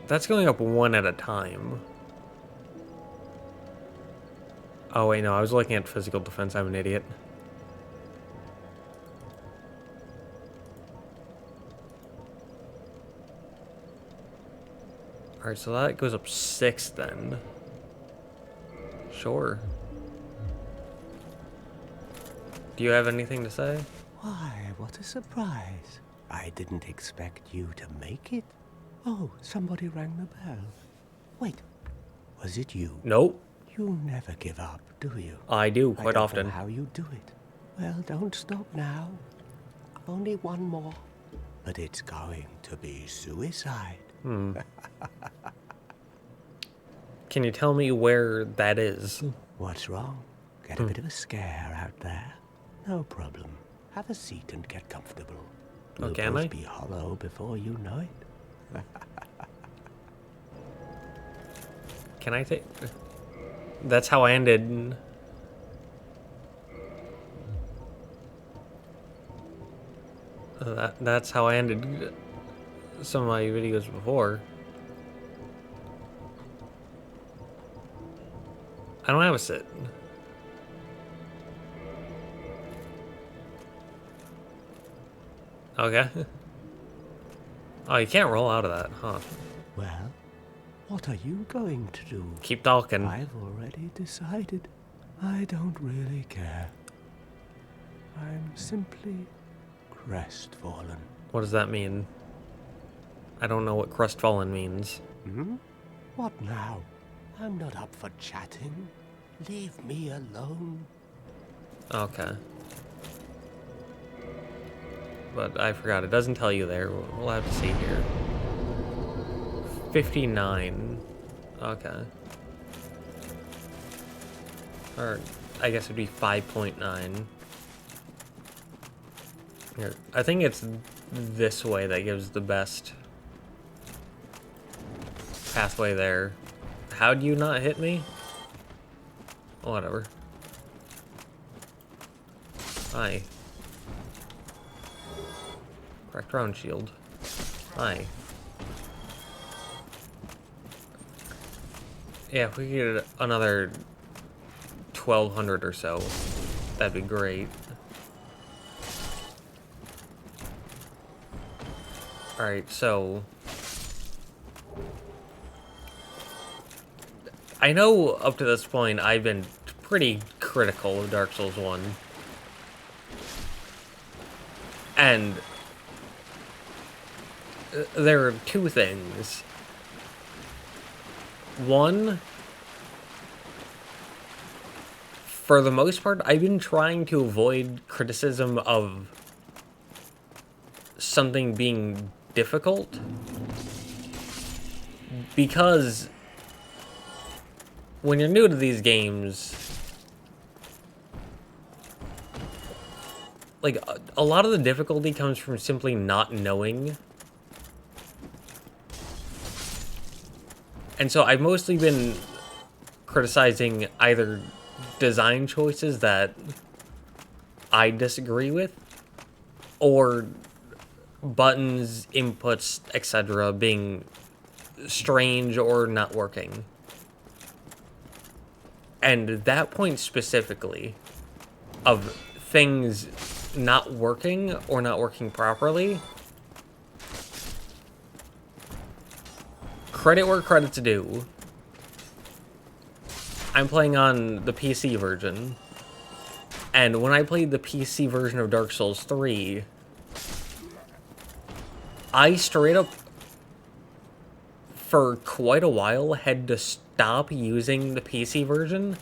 That's going up one at a time. Oh wait, no, I was looking at physical defense. I'm an idiot. Alright, so that goes up 6 then. Sure. Do you have anything to say? Why, what a surprise. I didn't expect you to make it. Oh, somebody rang the bell. Wait, was it you? Nope. You never give up, do you? I do, quite I don't often. know how you do it. Well, don't stop now. Only one more. But it's going to be suicide. Can you tell me where that is? What's wrong? Get a bit of a scare out there? No problem. Have a seat and get comfortable. We'll can both I? be hollow before you know it. Can I take... That's how I ended... That's how I ended some of my videos before. I don't have a sit. Okay. Oh, you can't roll out of that, huh? Well, what are you going to do? Keep talking. I've already decided. I don't really care. I'm simply crestfallen. What does that mean? I don't know what crestfallen means. What now? I'm not up for chatting. Leave me alone. Okay. But I forgot, it doesn't tell you there. We'll have to see here. 59. Okay. Or, I guess it'd be 5.9. Here, I think it's this way that gives the best pathway there. How'd you not hit me? Whatever. Hi. Cracked round shield. Hi. Yeah, if we could get another 1,200 or so, that'd be great. Alright, so... I know up to this point I've been pretty critical of Dark Souls 1. And... there are two things. One, for the most part, I've been trying to avoid criticism of something being difficult, because when you're new to these games, like, a lot of the difficulty comes from simply not knowing. And so I've mostly been criticizing either design choices that I disagree with, or buttons, inputs, etc. being strange or not working. And that point specifically of things not working or not working properly, credit where credit's due. I'm playing on the PC version, and when I played the PC version of Dark Souls 3, I straight up, for quite a while, had to stop using the PC version,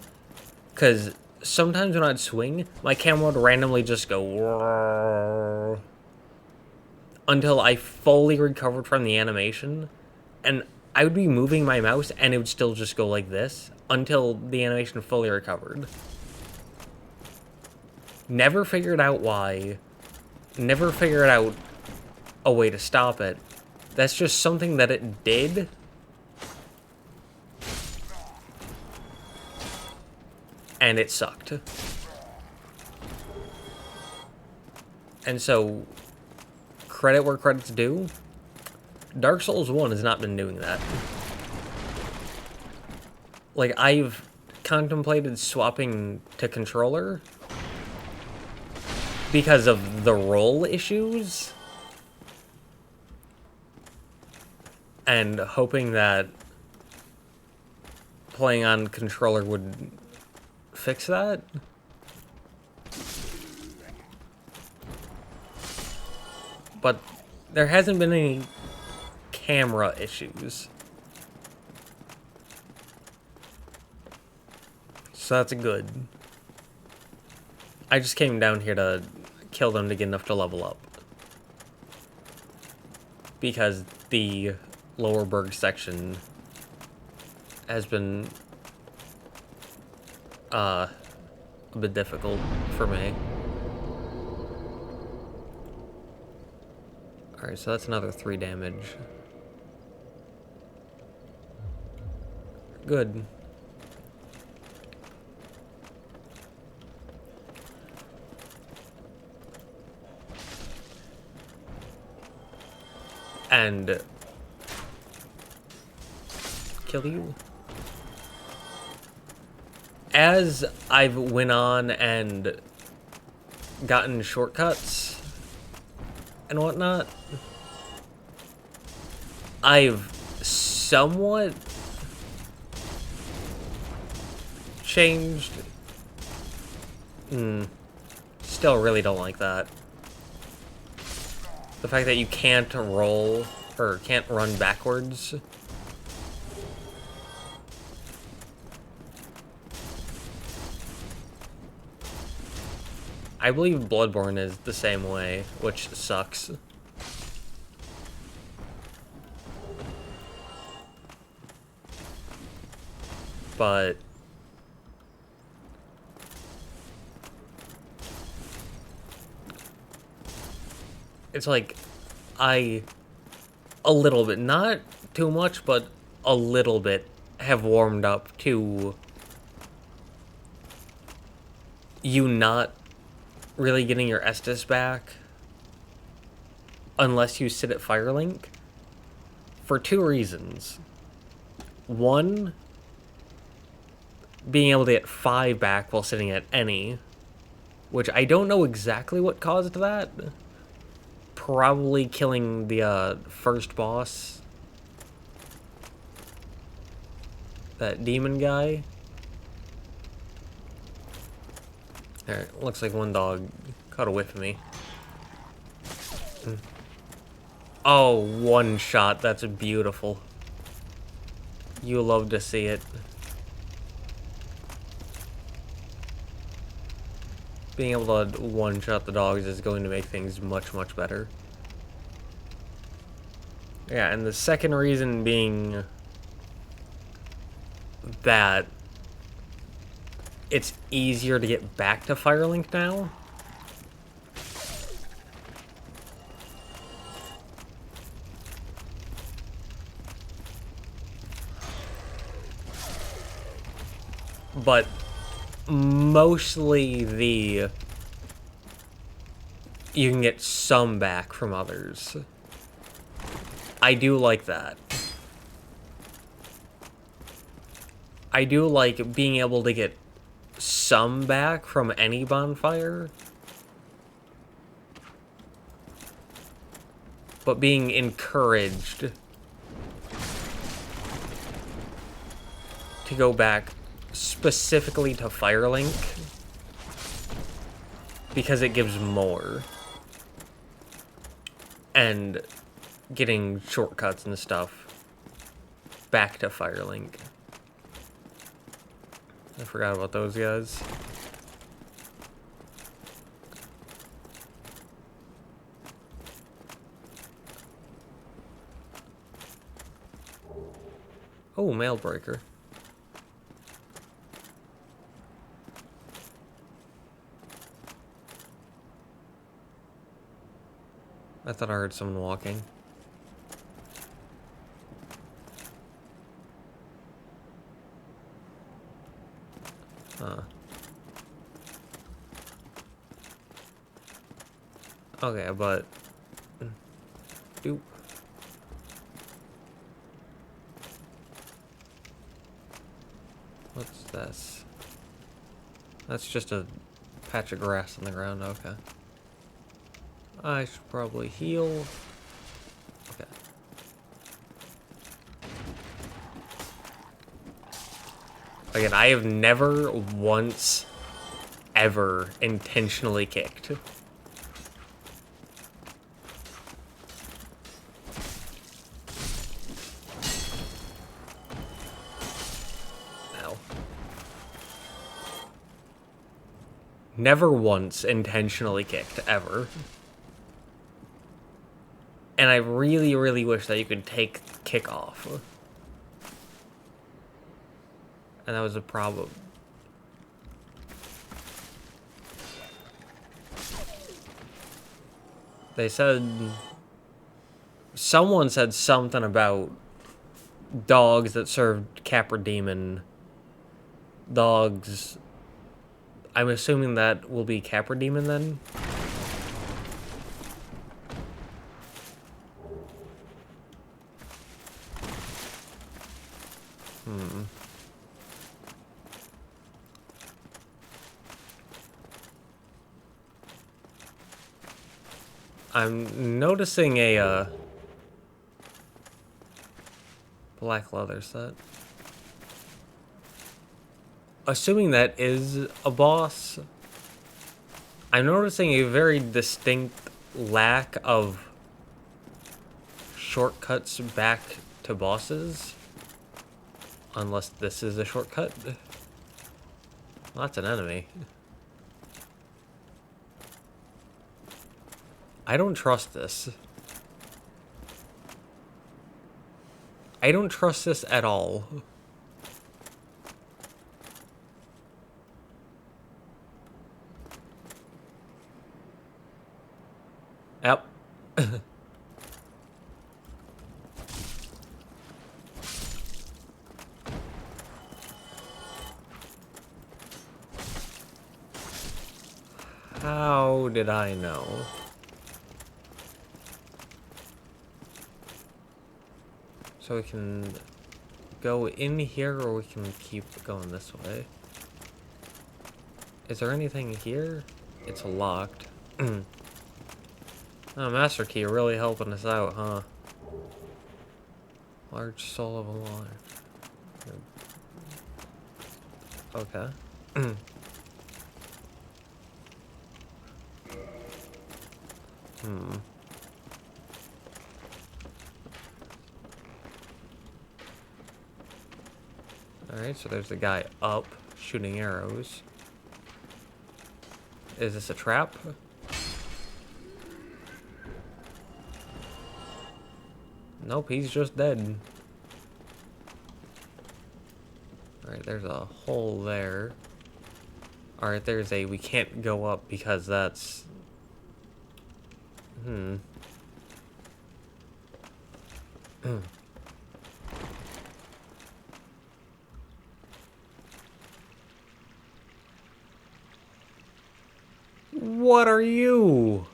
because sometimes when I'd swing, my camera would randomly just go until I fully recovered from the animation, and I would be moving my mouse and it would still just go like this until the animation fully recovered. Never figured out why. Never figured out a way to stop it. That's just something that it did. And it sucked. And so, credit where credit's due. Dark Souls 1 has not been doing that. Like, I've contemplated swapping to controller because of the roll issues, and hoping that playing on controller would fix that. But there hasn't been any camera issues. So that's good. I just came down here to kill them to get enough to level up. because the lower berg section has been a bit difficult for me. Alright, so that's another 3 damage. Good. And kill you. As I've went on and gotten shortcuts and whatnot, I've somewhat changed. Still really don't like that. The fact that you can't roll, or can't run backwards. I believe Bloodborne is the same way, which sucks. But it's like, a little bit, not too much, but a little bit, have warmed up to you not really getting your Estus back unless you sit at Firelink, for 2 reasons. One, being able to get 5 back while sitting at any, which I don't know exactly what caused that. Probably killing the first boss, that demon guy. Alright, looks like one dog caught a whiff of me. Oh, 1 shot, that's beautiful. You love to see it. Being able to 1-shot the dogs is going to make things much, much better. Yeah, and the second reason being that it's easier to get back to Firelink now. But mostly you can get some back from others. I do like that. I do like being able to get some back from any bonfire, but being encouraged to go back specifically to Firelink because it gives more, and getting shortcuts and stuff back to Firelink. I forgot about those guys. Oh, Mailbreaker. I thought I heard someone walking. Huh. Okay, but... Doop. What's this? That's just a patch of grass on the ground, okay. I should probably heal. Okay. Again, I have never once ever intentionally kicked. Ow. Never once intentionally kicked, ever. And I really, really wish that you could take kick off. And that was a problem. They said... Someone said something about dogs that served Capra Demon. Dogs... I'm assuming that will be Capra Demon then? I'm noticing a, black leather set. Assuming that is a boss, I'm noticing a very distinct lack of shortcuts back to bosses. Unless this is a shortcut. Well, that's an enemy. I don't trust this. I don't trust this at all. Yep. How did I know? So we can go in here, or we can keep going this way. Is there anything here? It's locked. Oh, Master Key really helping us out, huh? Large soul of a life. Okay. Alright, so there's the guy up, shooting arrows. Is this a trap? Nope, he's just dead. Alright, there's a hole there. Alright, there's a... We can't go up because that's... What are you?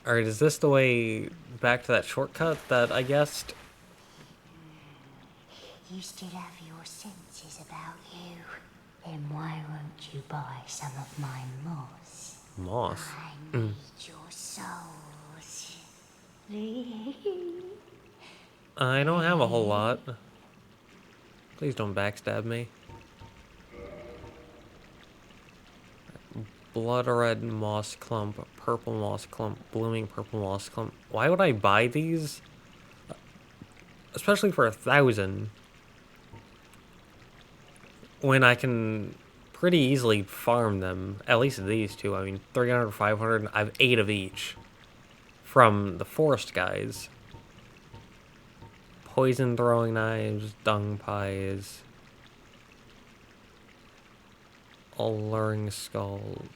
Alright, is this the way back to that shortcut that I guessed? You still have your senses about you. Then why won't you buy some of my moss? Moss? I need your souls. I don't have a whole lot. Please don't backstab me. Blood red moss clump, purple moss clump, blooming purple moss clump. Why would I buy these? Especially for 1,000. When I can pretty easily farm them. At least these two. I mean, 300, 500. I have 8 of each. From the forest guys. Poison throwing knives, dung pies. Alluring skulls.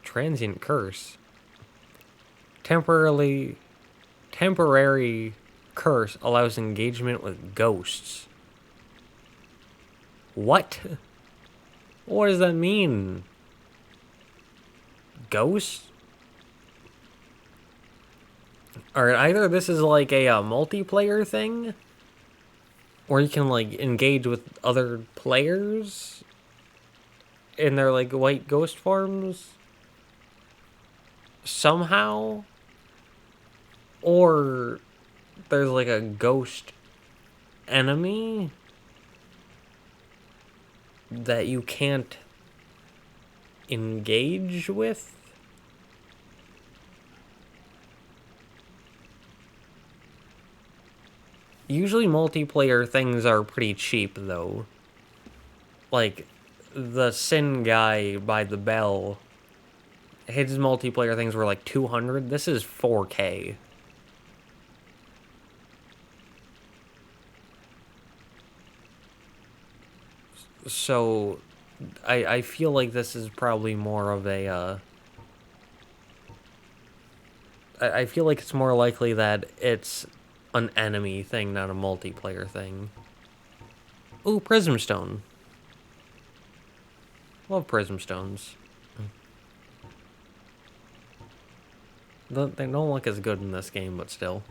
Transient curse. Temporary curse allows engagement with ghosts. What? What does that mean? Ghosts? Alright, either this is like a multiplayer thing, or you can like engage with other players in their like white ghost forms somehow, or there's like a ghost enemy that you can't engage with. Usually multiplayer things are pretty cheap though. Like the Sin guy by the bell his multiplayer things were like 200. This is 4K. So, I feel like this is probably more of a, I feel like it's more likely that it's an enemy thing, not a multiplayer thing. Ooh, Prism Stone. Love Prism Stones. They don't look as good in this game, but still.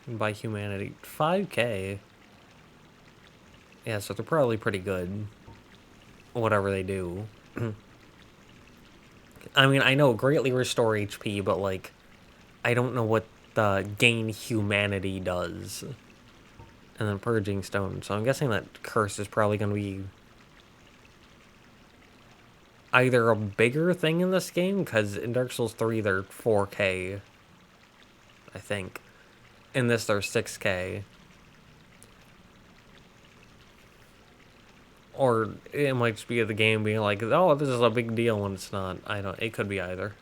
By humanity. 5K. Yeah, so they're probably pretty good. Whatever they do. I mean, I know greatly restore HP, but, like, I don't know what the gain humanity does. And then Purging Stone. So I'm guessing that Curse is probably going to be either a bigger thing in this game, because in Dark Souls 3 they're 4K, I think. In this they're 6K. Or it might just be the game being like, oh, this is a big deal when it's not. It could be either.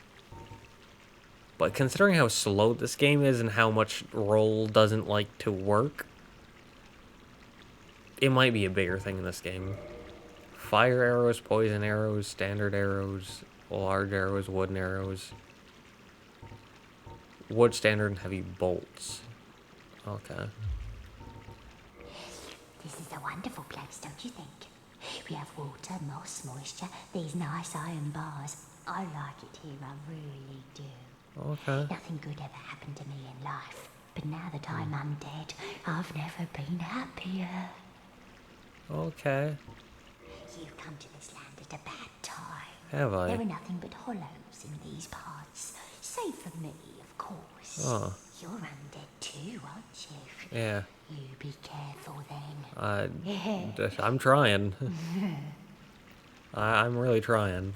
But considering how slow this game is and how much roll doesn't like to work, it might be a bigger thing in this game. Fire arrows, poison arrows, standard arrows, large arrows, wooden arrows. Wood, standard, and heavy bolts. Okay. This is a wonderful place, don't you think? We have water, moss, moisture, these nice iron bars. I like it here, I really do. Okay. Nothing good ever happened to me in life, but now that I'm undead, I've never been happier. Okay. You've come to this land at a bad time. Have I? There are nothing but hollows in these parts. Save for me, of course. Oh. You're undead too, aren't you? Yeah. You be careful then. I'm trying. I'm really trying.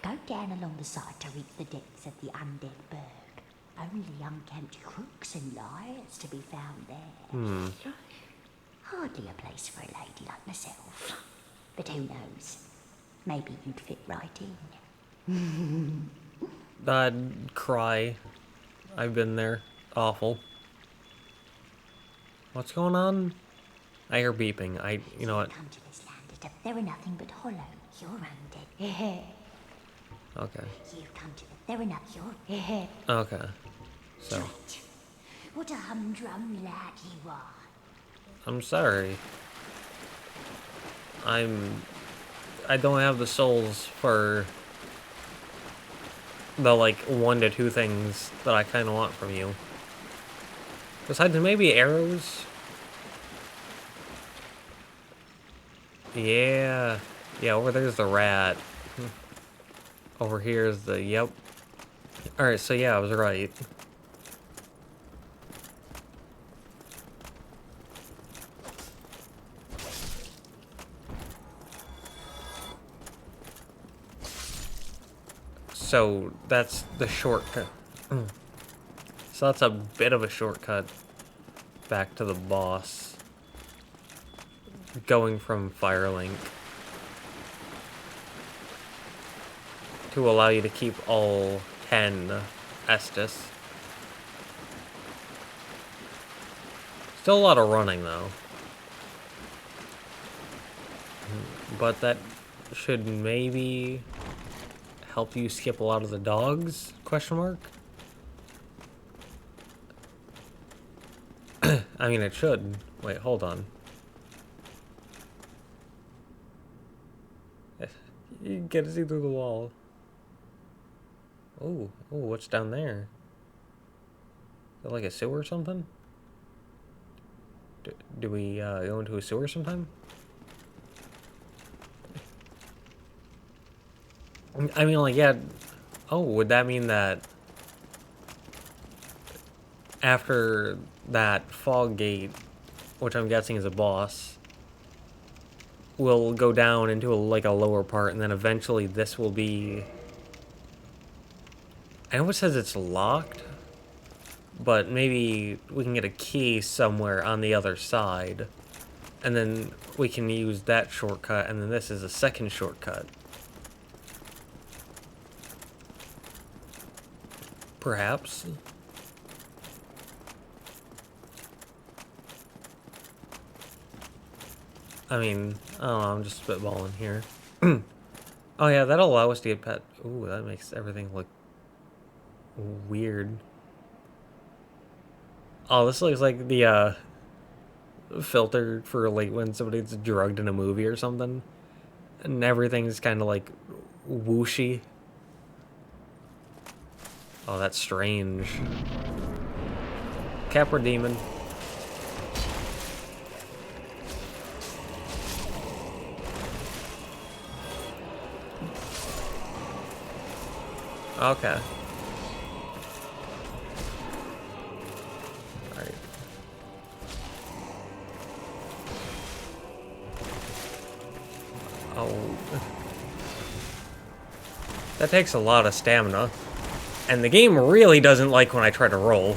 Go down along the side to reach the depths of the undead berg. Only unkempt crooks and liars to be found there. Hardly a place for a lady like myself. But who knows? Maybe you'd fit right in. I'd cry. I've been there. Awful. What's going on? I hear beeping. You know what? Come to this land. There are nothing but hollows. You're undead. Okay. You've come to there are nothing. Okay. So, Right. What a humdrum lad you are. I'm sorry. I don't have the souls for the, like, 1 to 2 things that I kind of want from you. Besides maybe arrows? Yeah. Yeah, over there's the rat. Over here is the, yep. Alright, so yeah, I was right. So that's the shortcut. So that's a bit of a shortcut back to the boss. Going from Firelink. To allow you to keep all 10 Estus. Still a lot of running though. But that should maybe help you skip a lot of the dogs? Question mark? I mean, it should. Wait, hold on. You can get to see through the wall. Oh, what's down there? Is that like a sewer or something? Do we go into a sewer sometime? I mean, like, yeah. Oh, would that mean that after that fog gate, which I'm guessing is a boss, we'll go down into like a lower part, and then eventually this will be... I know it says it's locked, but maybe we can get a key somewhere on the other side, and then we can use that shortcut, and then this is a second shortcut. perhaps. I mean, I don't know, I'm just spitballing here. Oh yeah, that'll allow us to get pet. Ooh, that makes everything look weird. Oh, this looks like the filter for like when somebody's drugged in a movie or something. And everything's kind of like whooshy. Oh, that's strange. Capra Demon. Okay. Alright. Oh. That takes a lot of stamina. And the game really doesn't like when I try to roll.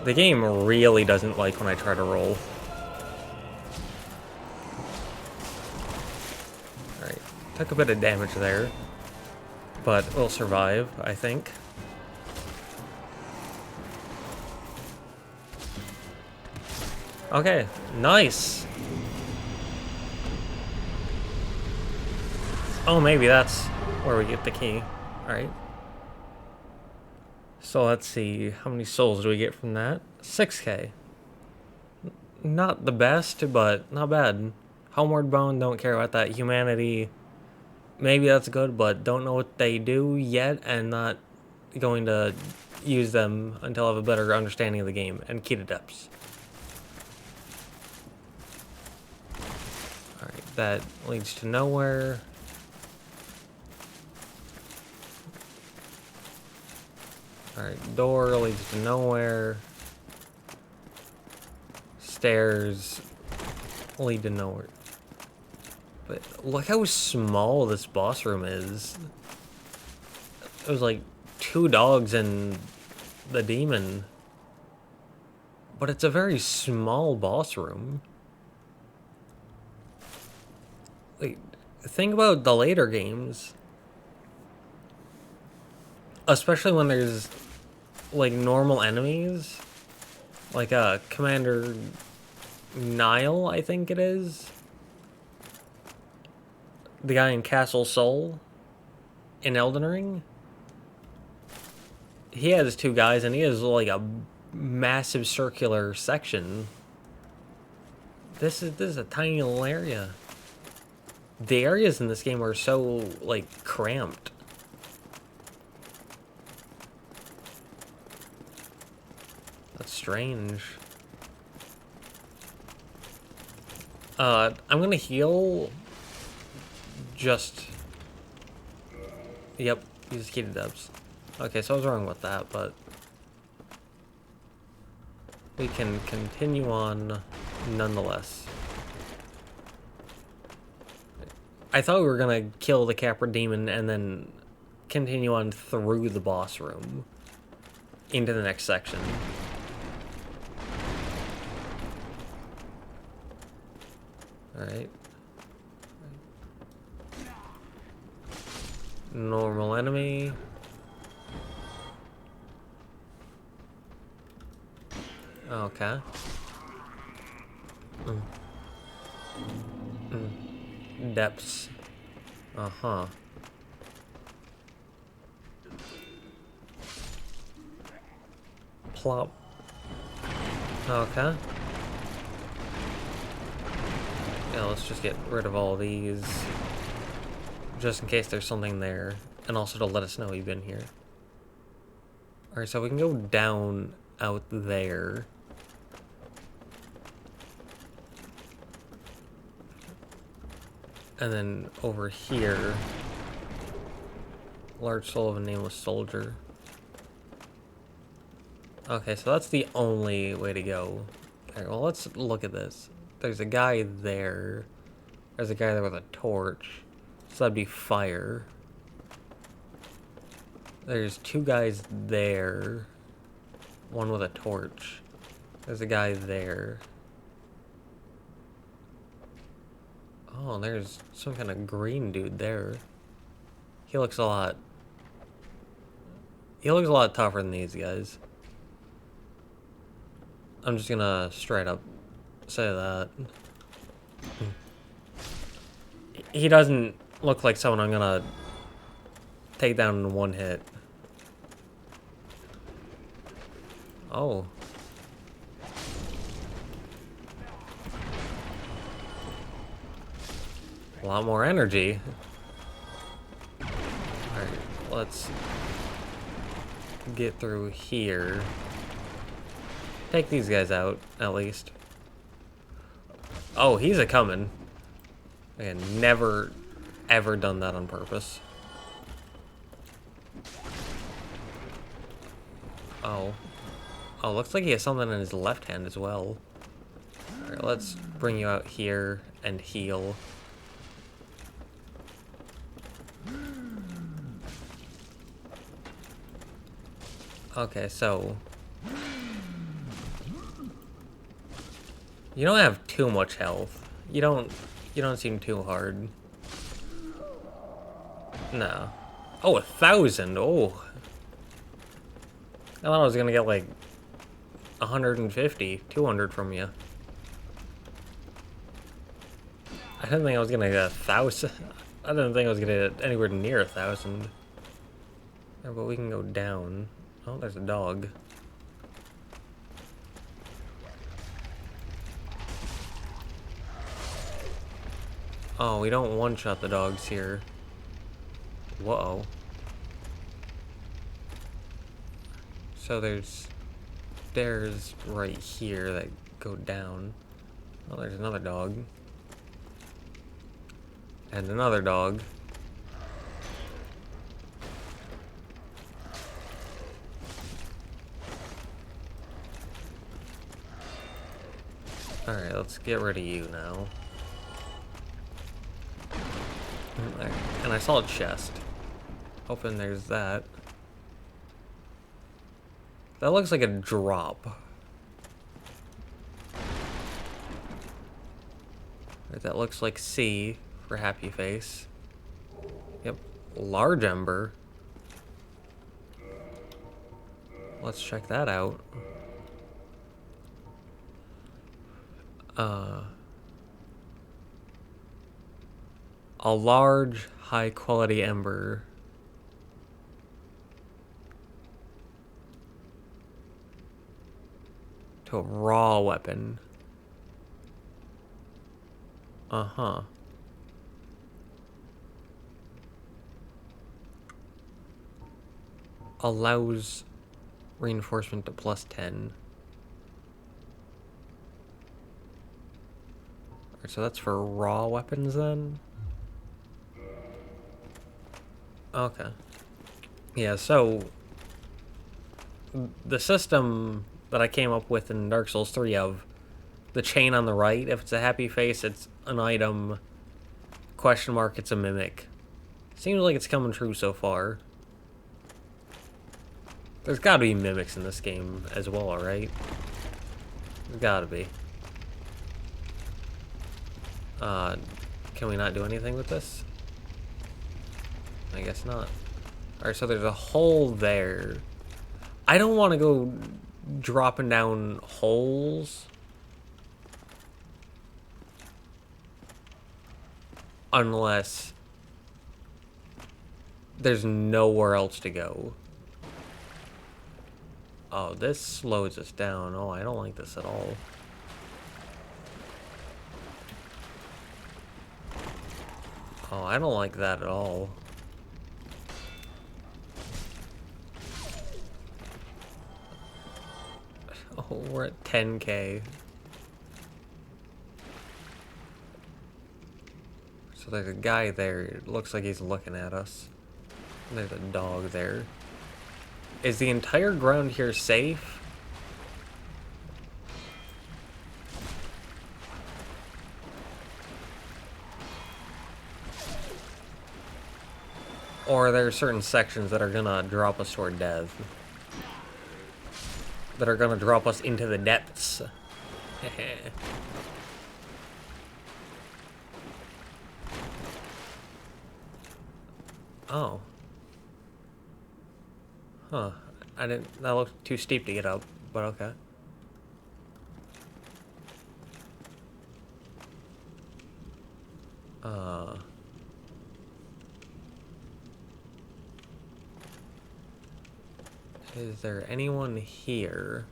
The game really doesn't like when I try to roll. Alright, took a bit of damage there. But we'll survive, I think. Okay, nice! Oh, maybe that's where we get the key. Alright. So let's see, how many souls do we get from that? 6k. Not the best, but not bad. Homeward Bound, don't care about that. Humanity, maybe that's good, but don't know what they do yet, and not going to use them until I have a better understanding of the game. And Key to Depths. Alright, that leads to nowhere. Alright, door leads to nowhere. Stairs lead to nowhere. But look how small this boss room is. It was like 2 dogs and the demon. But it's a very small boss room. Like, think about the later games. Especially when there's like normal enemies. Like Commander Nile, I think it is. The guy in Castle Sol in Elden Ring. He has 2 guys and he has like a massive circular section. This is a tiny little area. The areas in this game are so like cramped. That's strange. I'm gonna heal. Just. Yep, use Key to Depths. Okay, so I was wrong with that, but we can continue on nonetheless. I thought we were gonna kill the Capra Demon and then continue on through the boss room into the next section. Alright. Normal enemy. Okay. Depths. Uh-huh. Plop. Okay. Yeah, let's just get rid of all these. Just in case there's something there. And also to let us know you've been here. Alright, so we can go down out there. And then over here. Large soul of a nameless soldier. Okay, so that's the only way to go. Alright, well let's look at this. There's a guy there. There's a guy there with a torch. So that'd be fire. There's 2 guys there. One with a torch. There's a guy there. Oh, there's some kind of green dude there. He looks a lot... He looks a lot tougher than these guys. I'm just gonna straight up say that. He doesn't look like someone I'm gonna take down in one hit. Oh. A lot more energy. Alright, let's get through here. Take these guys out, at least. Oh, he's a-coming. Again, never, ever done that on purpose. Oh. Oh, looks like he has something in his left hand as well. Alright, let's bring you out here and heal. Okay, so... You don't have too much health. You don't seem too hard. No. Oh, 1,000! Oh! I thought I was gonna get like 150, 200 from you. I didn't think I was gonna get 1,000. I didn't think I was gonna get anywhere near 1,000. Yeah, but we can go down. Oh, there's a dog. Oh, we don't one-shot the dogs here. Whoa. So there's stairs right here that go down. Oh, there's another dog. And another dog. Alright, let's get rid of you now. There. And I saw a chest. Hoping there's that. That looks like a drop. Right, that looks like C for happy face. Yep. Large ember. Let's check that out. A large, high-quality ember. To a raw weapon. Uh-huh. Allows reinforcement to +10. Alright, so that's for raw weapons then? Okay. Yeah, so the system that I came up with in Dark Souls 3 of the chain on the right, if it's a happy face, it's an item, question mark, it's a mimic. Seems like it's coming true so far. There's gotta be mimics in this game as well, right? There's gotta be. Can we not do anything with this? I guess not. Alright, so there's a hole there. I don't want to go dropping down holes unless there's nowhere else to go. Oh, this slows us down. Oh, I don't like this at all. Oh, I don't like that at all. Oh, we're at 10k. So there's a guy there. It looks like he's looking at us. And there's a dog there. Is the entire ground here safe? Or are there certain sections that are gonna drop us toward death? That are gonna drop us into the depths. Oh. Huh. I didn't... That looked too steep to get up, but okay. Is there anyone here?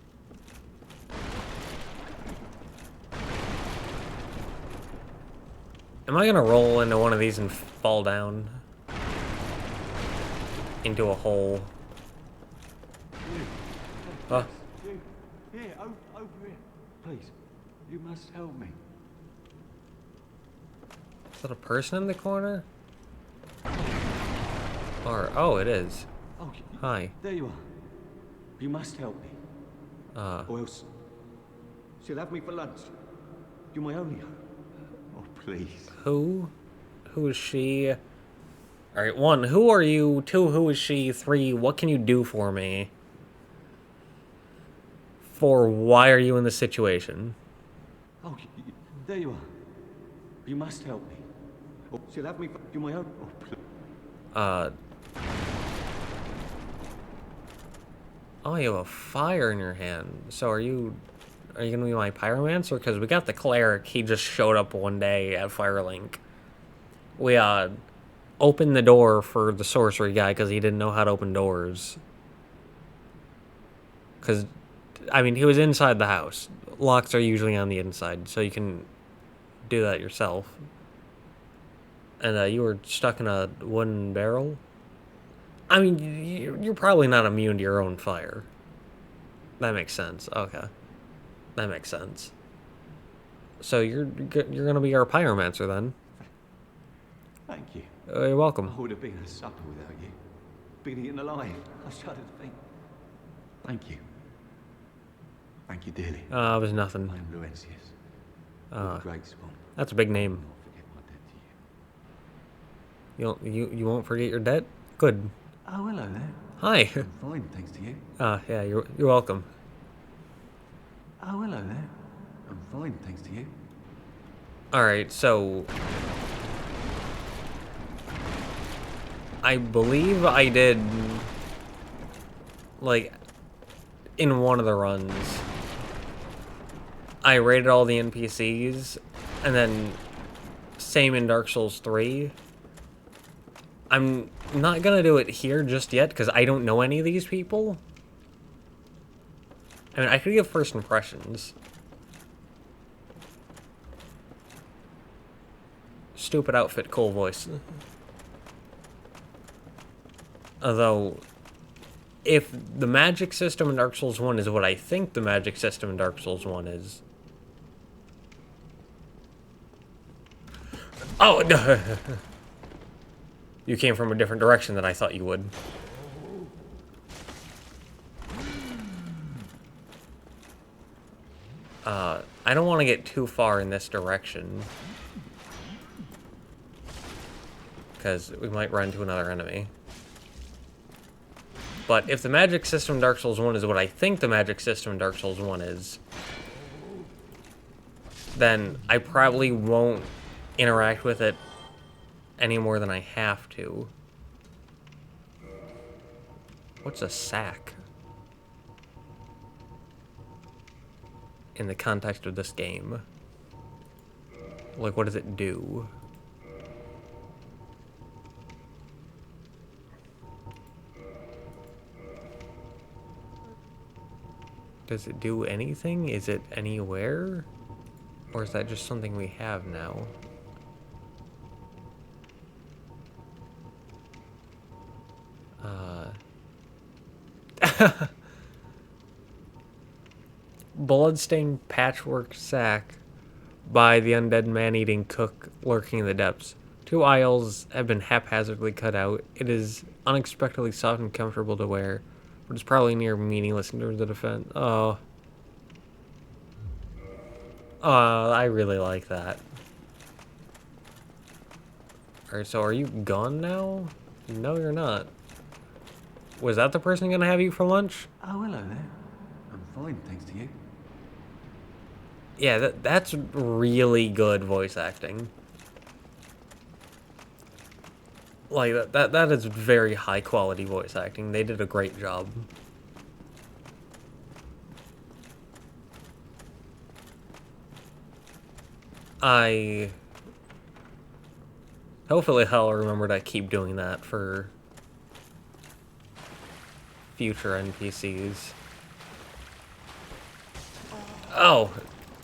Am I gonna roll into one of these and fall down? Into a hole? Huh? You, here, over here. Please, you must help me. Is that a person in the corner? Or, oh, it is. Oh, Hi. there you are. You must help me. Or else she'll have me for lunch. You're my only hope. Oh, please. Who? Who is she? Alright, 1, who are you? 2, who is she? 3, what can you do for me? 4, why are you in this situation? Oh, there you are. You must help me. Oh, she'll have me for... You're my own... Oh, please. Oh, you have a fire in your hand. So are you gonna be my pyromancer? Because we got the cleric. He just showed up one day at Firelink. We, opened the door for the sorcery guy because he didn't know how to open doors. Because, I mean, he was inside the house. Locks are usually on the inside, so you can do that yourself. And, you were stuck in a wooden barrel? I mean, you're probably not immune to your own fire. That makes sense. Okay. That makes sense. So you're gonna be our pyromancer then? Thank you. You're welcome. I would have been a supper without you. Been eaten alive. I shudder to think. Thank you. Thank you dearly. It was nothing. I'm Laurentius. You're a great spawn. That's a big name. I'll not forget my debt to you. You won't forget your debt? Good. Oh, hello there. Hi. I'm fine, thanks to you. Yeah, you're welcome. Oh, hello there. I'm fine, thanks to you. Alright, so I believe I did, like, in one of the runs, I raided all the NPCs, and then same in Dark Souls 3. I'm not gonna do it here just yet, because I don't know any of these people. I mean, I could give first impressions. Stupid outfit, cool voice. Although, if the magic system in Dark Souls 1 is what I think the magic system in Dark Souls 1 is... Oh, no! You came from a different direction than I thought you would. I don't want to get too far in this direction, because we might run into another enemy. But if the magic system in Dark Souls 1 is what I think the magic system in Dark Souls 1 is, then I probably won't interact with it any more than I have to. What's a sack? In the context of this game. Like, what does it do? Does it do anything? Is it anywhere? Or is that just something we have now? Bloodstained patchwork sack by the undead man-eating cook lurking in the depths. 2 aisles have been haphazardly cut out. It is unexpectedly soft and comfortable to wear, but it's probably near meaningless in terms of defense. Oh. Oh, I really like that. Alright, so are you gone now? No, you're not. Was that the person gonna have you for lunch? Oh, hello there. I'm fine, thanks to you. Yeah, that's really good voice acting. Like, that is very high quality voice acting. They did a great job. Hopefully I'll remember to keep doing that for future NPCs. Oh,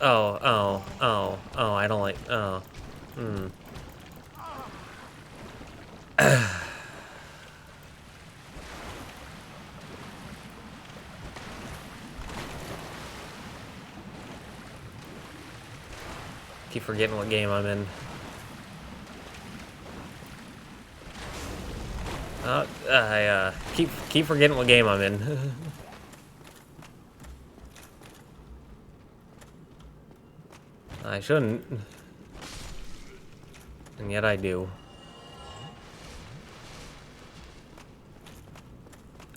I don't like, Keep forgetting what game I'm in. I keep forgetting what game I'm in. I shouldn't. And yet I do.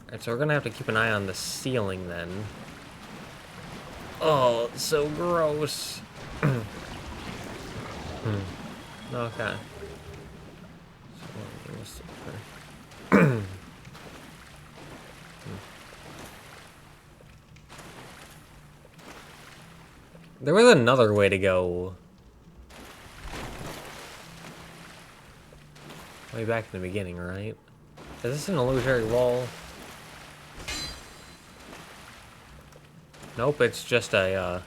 Alright, so we're gonna have to keep an eye on the ceiling then. Oh, it's so gross. Okay. There was another way to go. Way back in the beginning, right? Is this an illusory wall? Nope, it's just a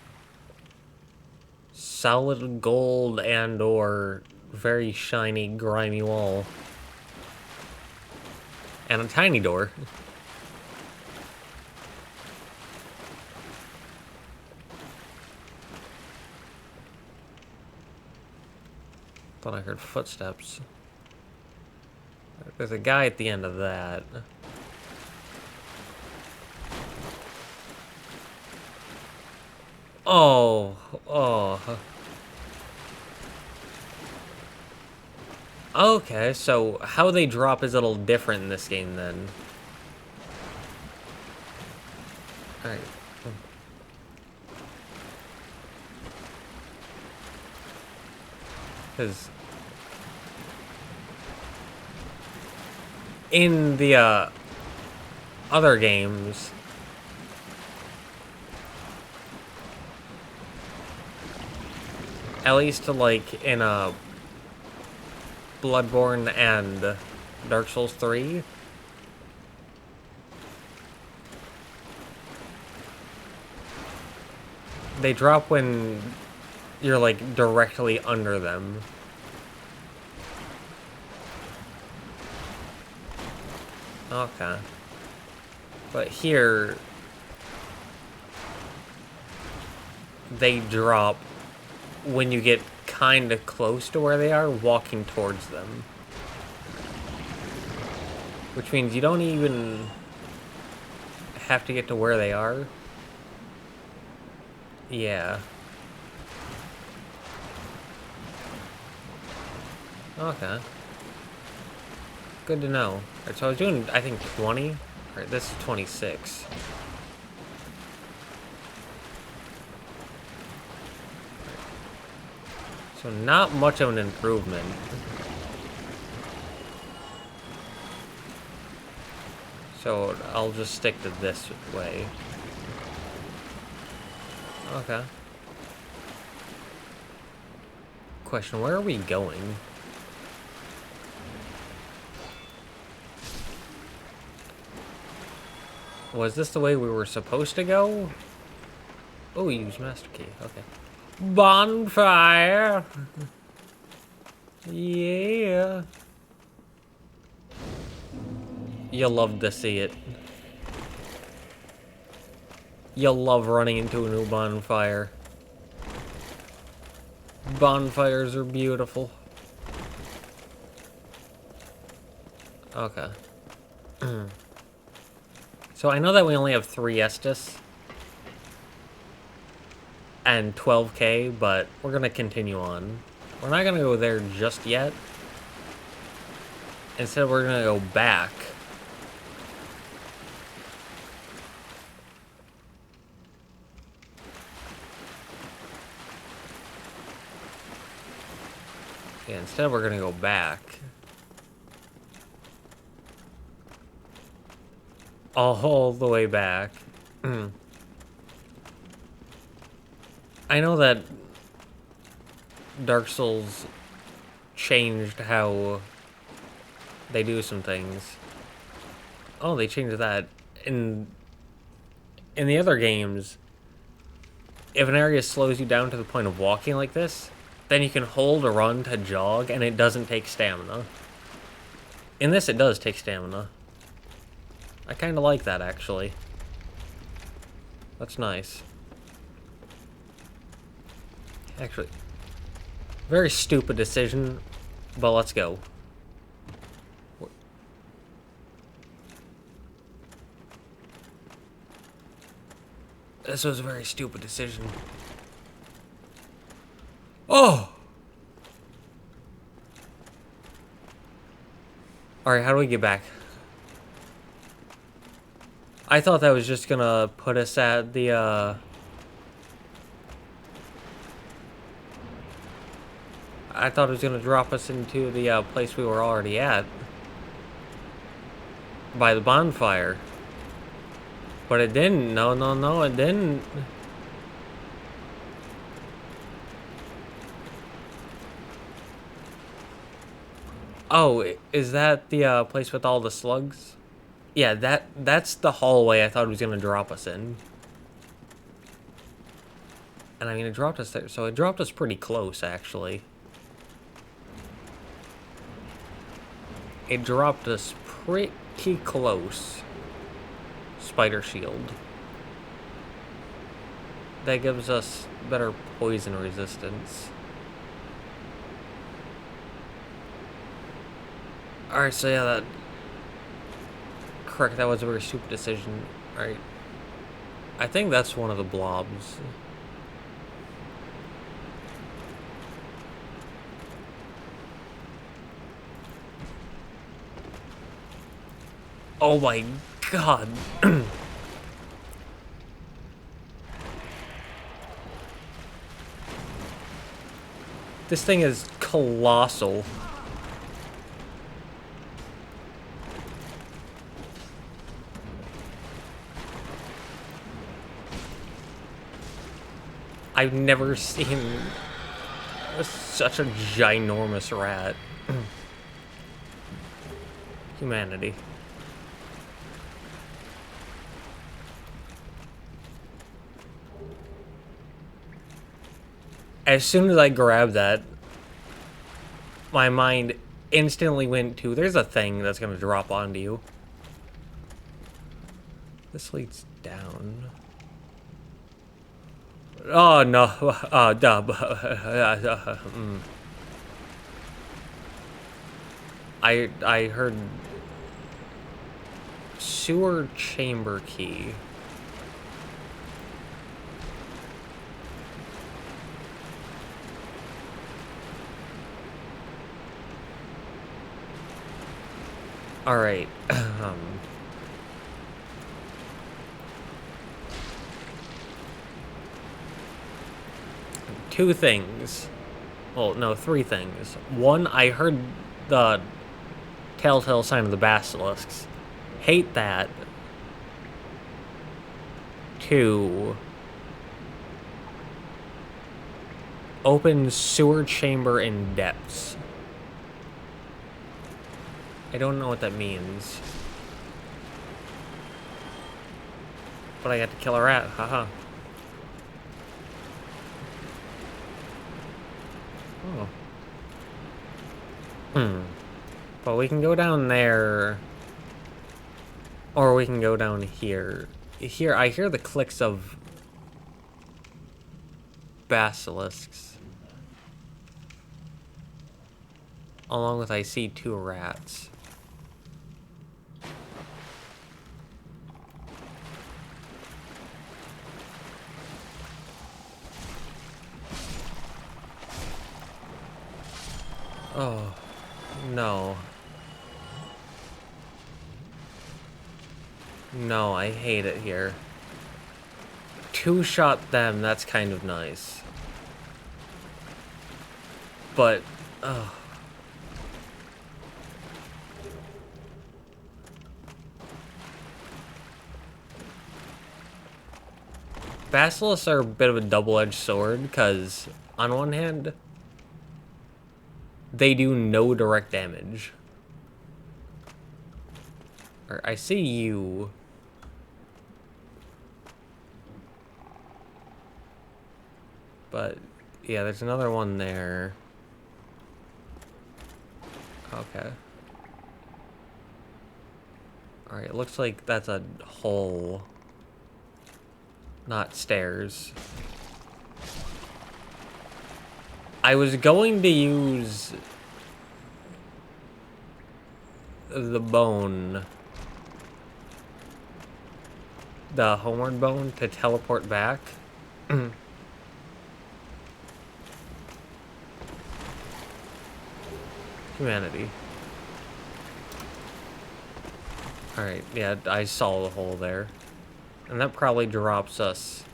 solid gold and or very shiny, grimy wall. And a tiny door. Thought I heard footsteps. There's a guy at the end of that. Oh. Okay, so how they drop is a little different in this game then. Alright. Because in the other games, at least like in Bloodborne and Dark Souls 3, they drop when you're like directly under them. Okay. But here, they drop when you get kind of close to where they are, walking towards them. Which means you don't even have to get to where they are. Yeah. Okay. Good to know. Alright, so I was doing, I think, 20. Alright, this is 26. So not much of an improvement. So I'll just stick to this way. Okay. Question, where are we going? Was this the way we were supposed to go? Oh, use master key. Okay. Bonfire! Yeah. You'll love to see it. You'll love running into a new bonfire. Bonfires are beautiful. Okay. So I know that we only have 3 Estus and 12k, but we're gonna continue on. We're not gonna go there just yet. Instead, we're gonna go back. Yeah, instead we're gonna go back. all the way back. I know that Dark Souls changed how they do some things. Oh, they changed that. In the other games, if an area slows you down to the point of walking like this, then you can hold or run to jog, and it doesn't take stamina. In this, it does take stamina. I kind of like that, actually. That's nice. Actually, very stupid decision, but let's go. This was a very stupid decision. Oh! Alright, how do we get back? I thought that was just gonna put us at the, I thought it was gonna drop us into the, place we were already at. By the bonfire. But it didn't. No, no, no, it didn't. Oh, is that the place with all the slugs? Yeah, that's the hallway I thought it was gonna drop us in. And I mean, it dropped us there, so it dropped us pretty close, actually. It dropped us pretty close. Spider shield. That gives us better poison resistance. Alright, so yeah, that... Correct, that was a very stupid decision. Alright. I think that's one of the blobs. Oh my god. This thing is colossal. I've never seen such a ginormous rat. Humanity. As soon as I grabbed that, my mind instantly went to, there's a thing that's gonna drop onto you. This leads down. Oh no, I heard sewer chamber key. All right. Two things. Well, no, three things. One, I heard the telltale sign of the basilisks. Hate that. Two, open sewer chamber in depths. I don't know what that means. But I got to kill a rat, haha. Oh. But we can go down there. Or we can go down here. Here, I hear the clicks of basilisks. Along with I see two rats. Oh, no. No, I hate it here. Two-shot them, that's kind of nice. But, oh. Basilisks are a bit of a double-edged sword, because on one hand, they do no direct damage. I see you. But, yeah, there's another one there. Okay. Alright, it looks like that's a hole. Not stairs. I was going to use the bone, the homeward bone, to teleport back. Humanity. Alright, yeah, I saw the hole there. And that probably drops us.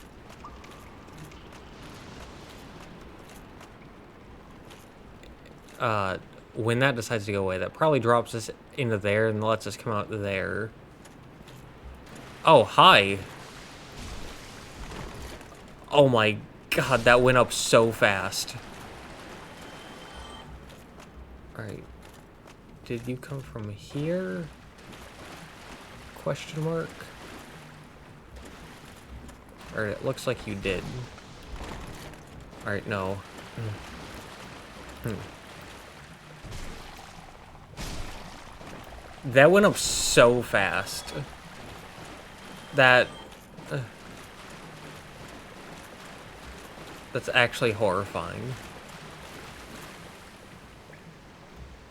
When that decides to go away, that probably drops us into there and lets us come out there. Oh, hi. Oh my god, that went up so fast. Alright. Did you come from here? Question mark? Alright, it looks like you did. Alright, no. That went up so fast. That's actually horrifying.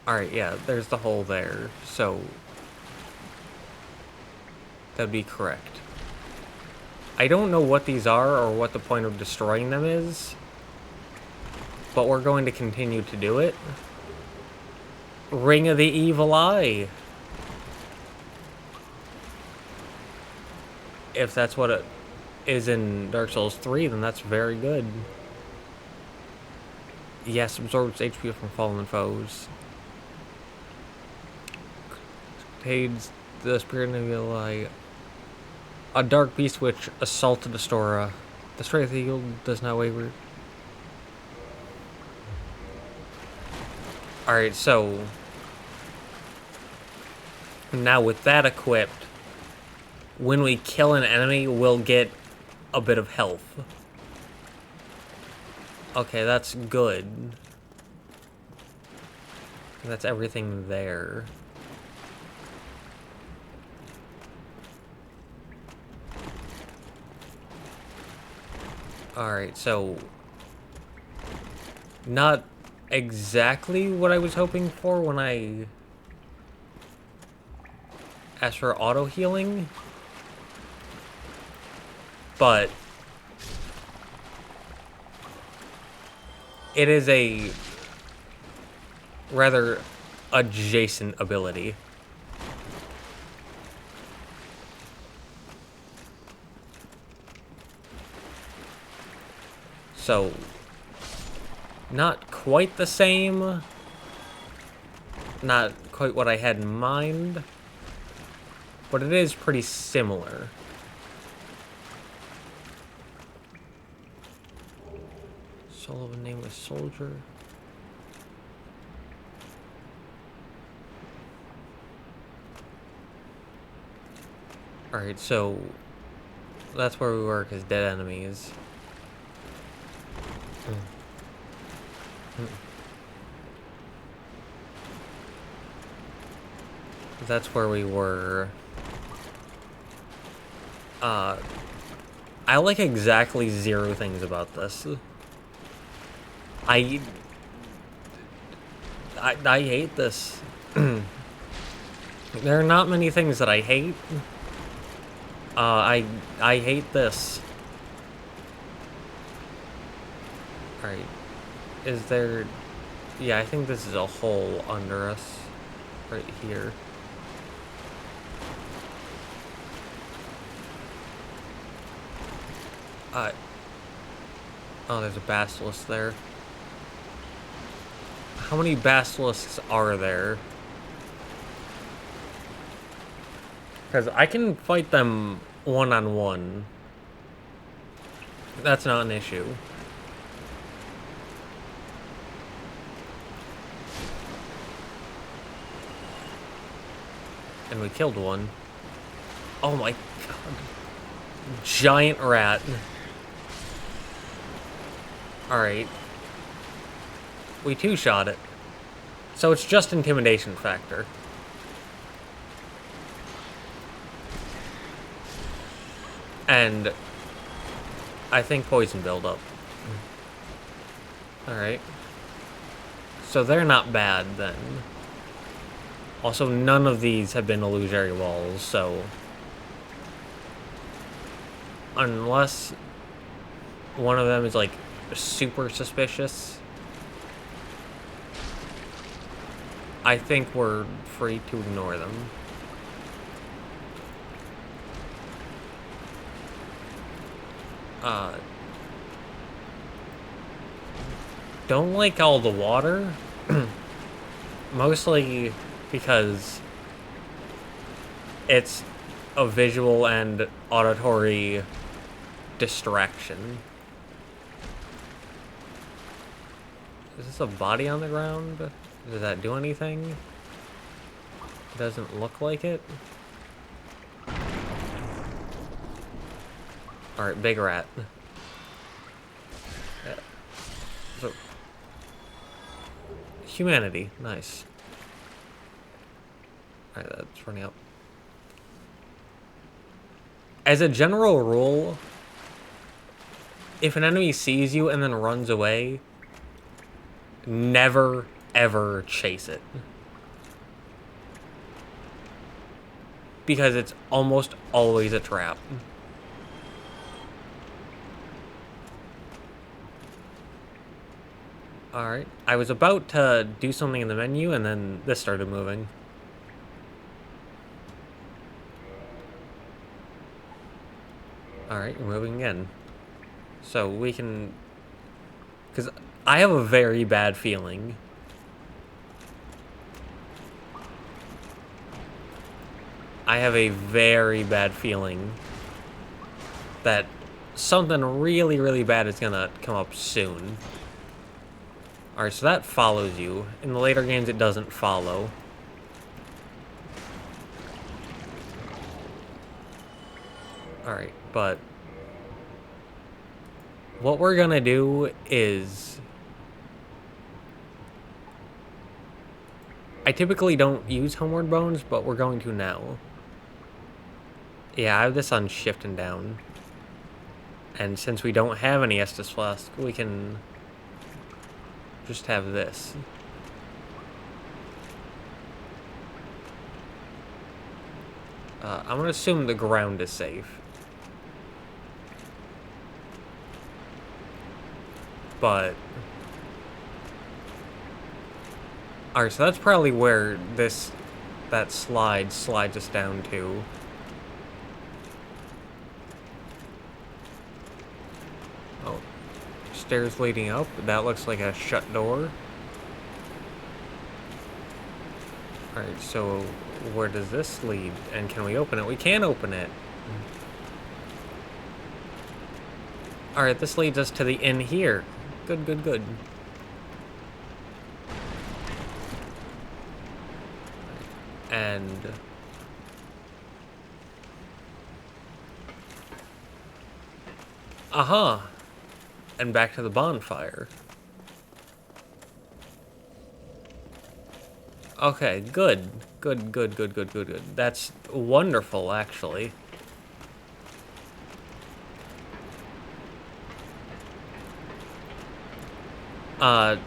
Alright, yeah, there's the hole there, so that'd be correct. I don't know what these are or what the point of destroying them is, but we're going to continue to do it. Ring of the Evil Eye. If that's what it is in Dark Souls 3, then that's very good. Yes, absorbs HP from fallen foes. Contains the Spirit of the Evil Eye. A dark beast which assaulted Astora. The strength of the eagle does not waver. Alright, so now with that equipped, when we kill an enemy, we'll get a bit of health. Okay, that's good. That's everything there. Alright, so not exactly what I was hoping for when I asked for auto healing, but it is a rather adjacent ability. So, not quite the same. Not quite what I had in mind. But it is pretty similar. Soul of a Nameless Soldier. Alright, so that's where we work as dead enemies. That's where we were. I like exactly 0 things about this. I hate this. There are not many things that I hate. I hate this. Alright. Is there... Yeah, I think this is a hole under us. Right here. Oh, there's a basilisk there. How many basilisks are there? Because I can fight them one-on-one. That's not an issue. And we killed one. Oh my god. Giant rat. Alright. We two-shot it. So it's just intimidation factor. And I think poison buildup. Alright. So they're not bad then. Also, none of these have been illusory walls, so... Unless one of them is, like, super suspicious, I think we're free to ignore them. Don't like all the water. Mostly because it's a visual and auditory distraction. Is this a body on the ground? Does that do anything? Doesn't look like it. Alright, big rat. Yeah. So, humanity, nice. Alright, that's running out. As a general rule, if an enemy sees you and then runs away, never, ever chase it. Because it's almost always a trap. Alright, I was about to do something in the menu and then this started moving. Alright, we're moving again. So we can... Because I have a very bad feeling. I have a very bad feeling that something really, really bad is gonna come up soon. Alright, so that follows you. In the later games, it doesn't follow. Alright, but... what we're gonna do is... I typically don't use Homeward Bones, but we're going to now. Yeah, I have this on shift and down. And since we don't have any Estus Flask, we can... just have this. I'm gonna assume the ground is safe. But... alright, so that's probably where that slide slides us down to. Oh. Stairs leading up. That looks like a shut door. Alright, so where does this lead? And can we open it? We can open it. Alright, this leads us to the inn here. Good, good, good. And... aha! And back to the bonfire. Okay, good. Good, good, good, good, good, good. That's wonderful, actually.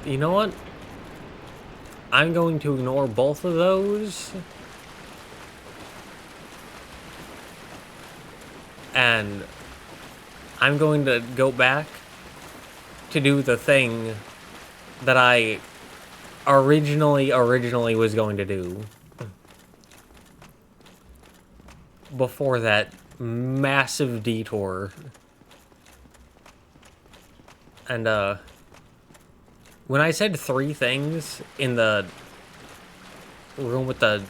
You know what? I'm going to ignore both of those. And I'm going to go back to do the thing that I originally was going to do. Before that massive detour. And, when I said 3 things in the room with the...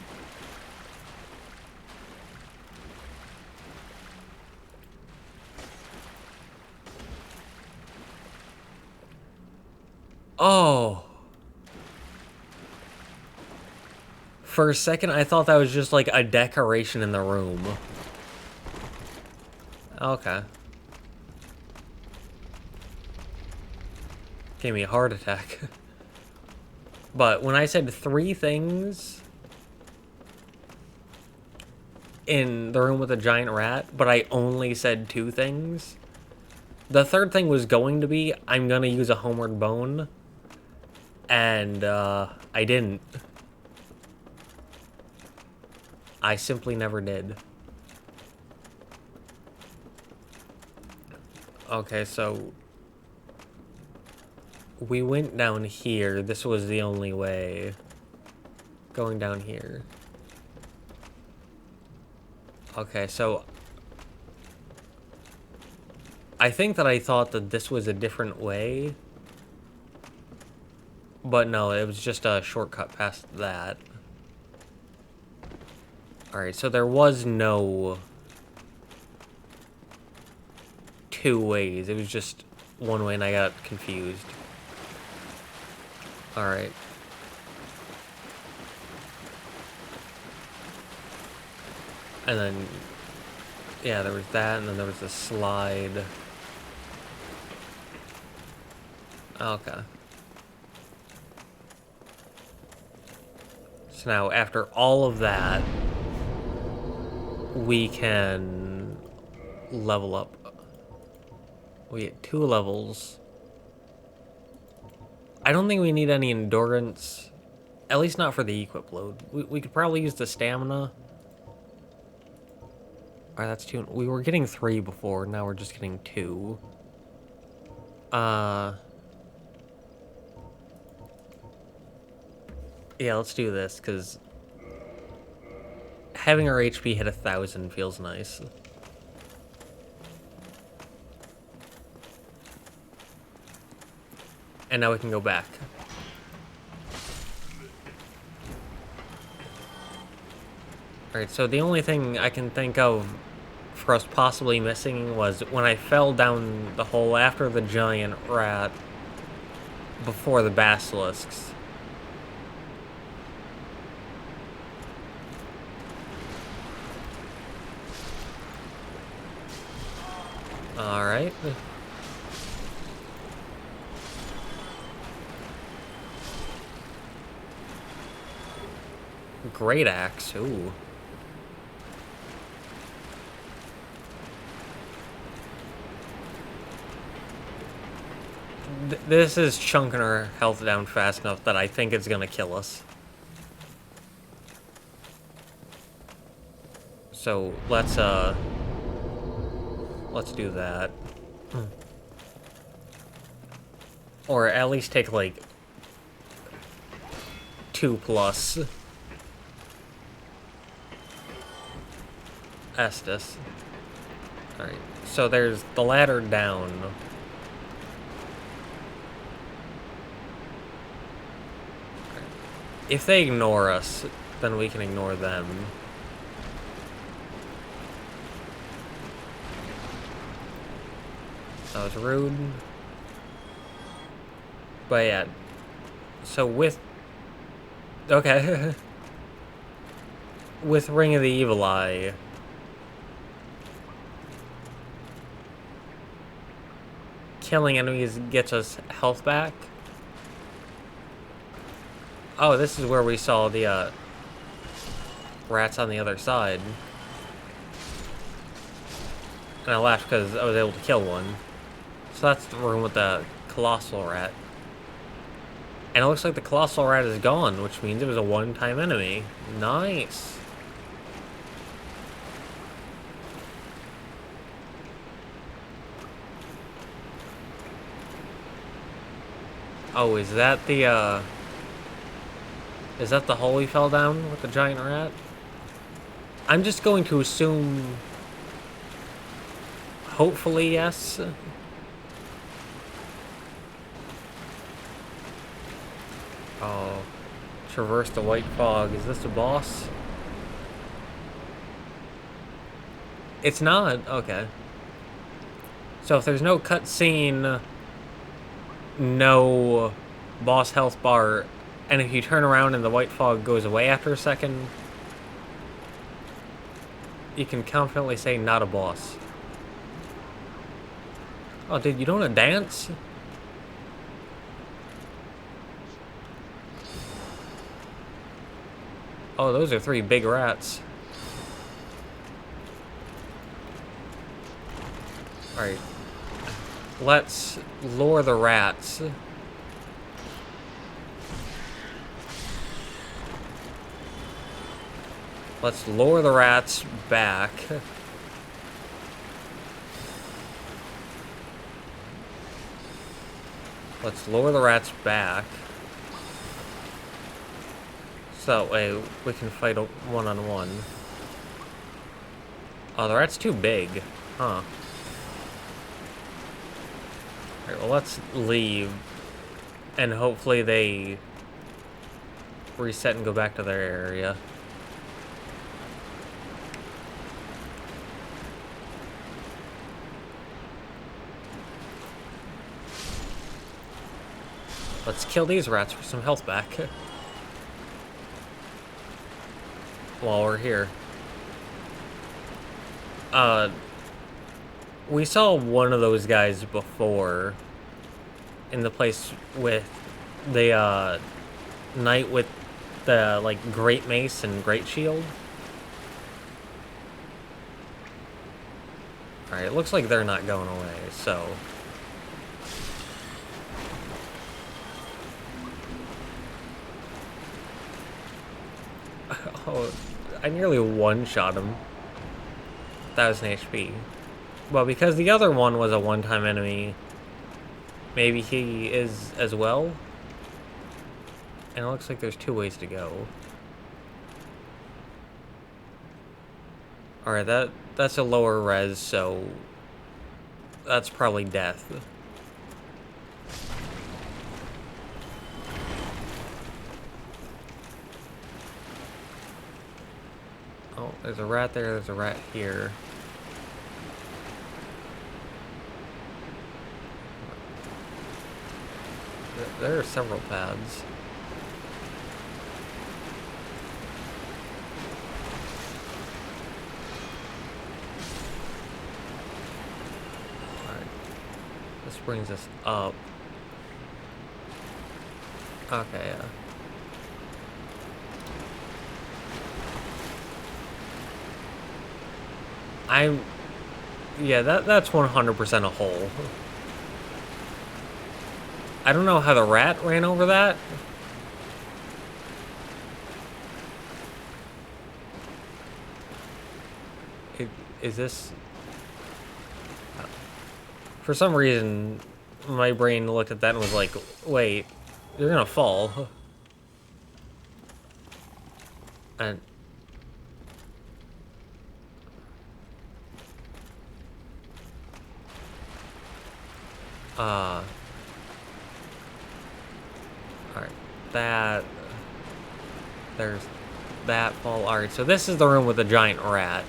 Oh. For a second, I thought that was just like a decoration in the room. Okay. Gave me a heart attack. But when I said 3 things in the room with a giant rat, but I only said 2 things, the third thing was going to be, I'm gonna use a homeward bone, and I didn't. I simply never did. Okay, so we went down here. This was the only way. Going down here. Okay, so I think that I thought that this was a different way. But no, it was just a shortcut past that. Alright, so there was no 2 ways. It was just one way and I got confused. Alright. And then, yeah, there was that, and then there was the slide. Okay. So now, after all of that, we can level up. We get 2 levels. I don't think we need any endurance, at least not for the equip load. We could probably use the stamina. Alright, that's 2. We were getting 3 before, now we're just getting 2. Yeah, let's do this, because having our HP hit 1,000 feels nice. And now we can go back. Alright, so the only thing I can think of for us possibly missing was when I fell down the hole after the giant rat, before the basilisks. Alright. Great axe, ooh. This is chunking our health down fast enough that I think it's gonna kill us. So let's do that. Or at least take like 2+. Estus. Alright, so there's the ladder down. If they ignore us, then we can ignore them. That was rude. But yeah. So with... Okay. With Ring of the Evil Eye... killing enemies gets us health back. Oh, this is where we saw the rats on the other side. And I laughed because I was able to kill one. So that's the room with the colossal rat. And it looks like the colossal rat is gone, which means it was a one-time enemy. Nice. Oh, is that the hole we fell down with the giant rat? I'm just going to assume... Hopefully, yes. Oh. Traverse the white fog. Is this a boss? It's not? Okay. So if there's no cutscene... No boss health bar, and if you turn around and the white fog goes away after a second, you can confidently say not a boss. Oh, dude, you don't want to dance? Oh, those are 3 big rats. Alright. Let's lure the rats. Let's lure the rats back. Let's lure the rats back. So that way we can fight one-on-one. Oh, the rat's too big. Huh. Alright, well, let's leave. And hopefully they reset and go back to their area. Let's kill these rats for some health back. While we're here. We saw one of those guys before. In the place with the, knight with the, like, great mace and great shield. Alright, it looks like they're not going away, so... Oh, I nearly one-shot him. That was an HP. Well, because the other one was a one-time enemy, maybe he is as well? And it looks like there's 2 ways to go. Alright, that's a lower res, so... that's probably death. Oh, there's a rat there, there's a rat here. There are several paths. Alright. This brings us up. Okay, yeah, that's 100% a hole. I don't know how the rat ran over that. Is this... For some reason, my brain looked at that and was like, wait, you're gonna fall. And... Alright, there's that fall. Alright, so this is the room with the giant rat.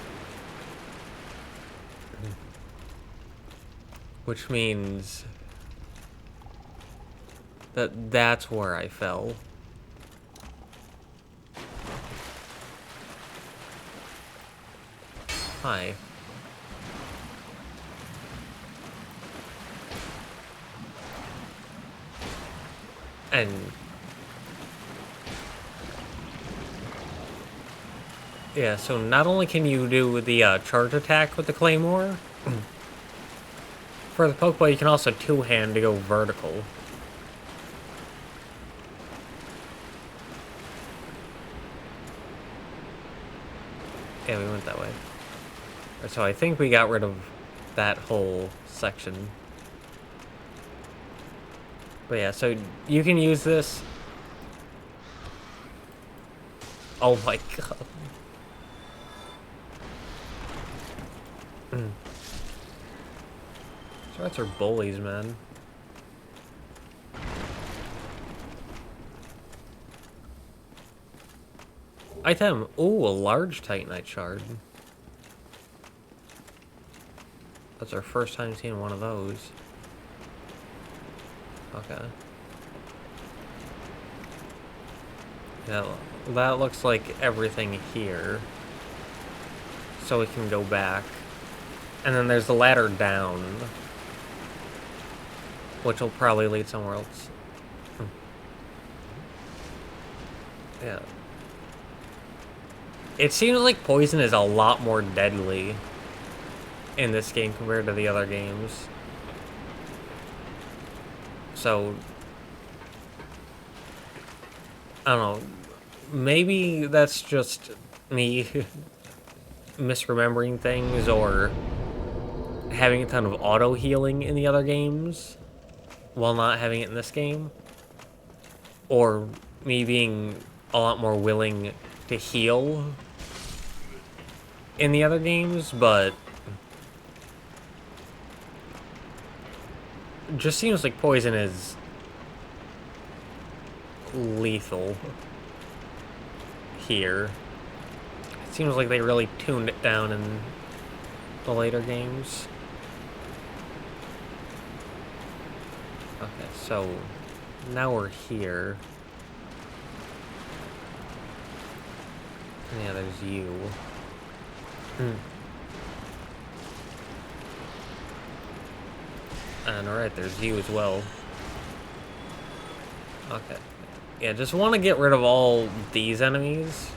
Which means that's where I fell. Hi. And yeah, so not only can you do the charge attack with the claymore, for the Pokeball you can also two-hand to go vertical. Yeah, we went that way. So I think we got rid of that whole section. But yeah, so you can use this. Oh my god. These rats are bullies, man. Item. Ooh, a large Titanite shard. That's our first time seeing one of those. Okay. Yeah, that looks like everything here. So we can go back. And then there's the ladder down. Which will probably lead somewhere else. Yeah. It seems like poison is a lot more deadly in this game compared to the other games. So, I don't know. Maybe that's just me misremembering things or having a ton of auto healing in the other games while not having it in this game. Or me being a lot more willing to heal in the other games, but it just seems like poison is lethal here. It seems like they really tuned it down in the later games. Okay, so now we're here. Yeah, there's you. And alright, there's you as well. Okay. Yeah, just want to get rid of all these enemies.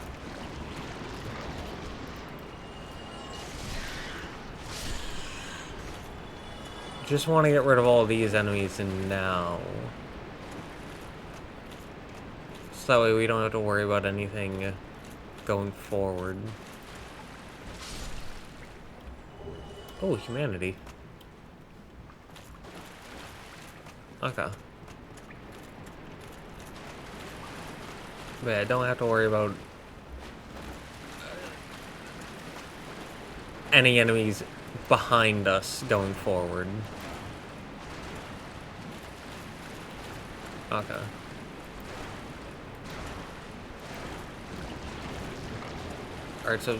Just want to get rid of all these enemies and now. So that way we don't have to worry about anything going forward. Oh, humanity. Okay. But yeah, don't have to worry about any enemies behind us going forward. Okay. Alright, so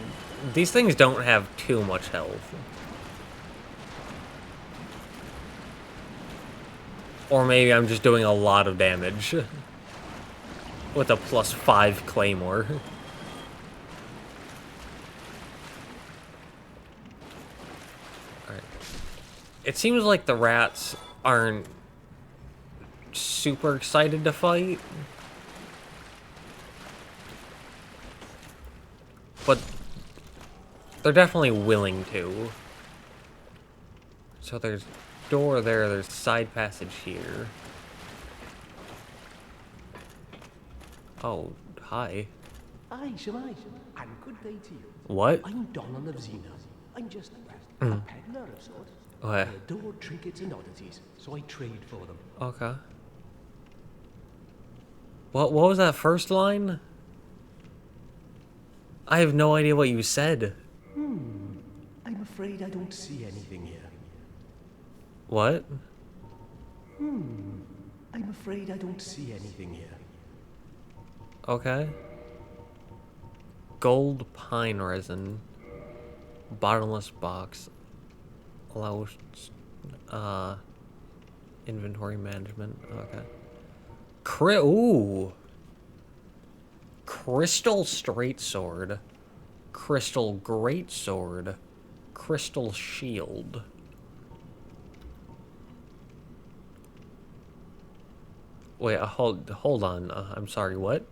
these things don't have too much health. Or maybe I'm just doing a lot of damage with a +5 claymore. Alright. It seems like the rats aren't super excited to fight. But they're definitely willing to. So there's door there, there's side passage here. Oh, hi. Aye, Shemai, and good day to you. What? I'm Donald of Xena. I'm just a peddler of sorts. Okay. I adore trinkets and oddities, so I trade for them. Okay. What was that first line? I have no idea what you said. I'm afraid I don't see anything here. What? I'm afraid I don't see anything here. Okay. Gold pine resin. Bottomless box. Allows inventory management. Okay. Ooh. Crystal straight sword. Crystal great sword. Crystal shield. Wait, hold on. I'm sorry, what?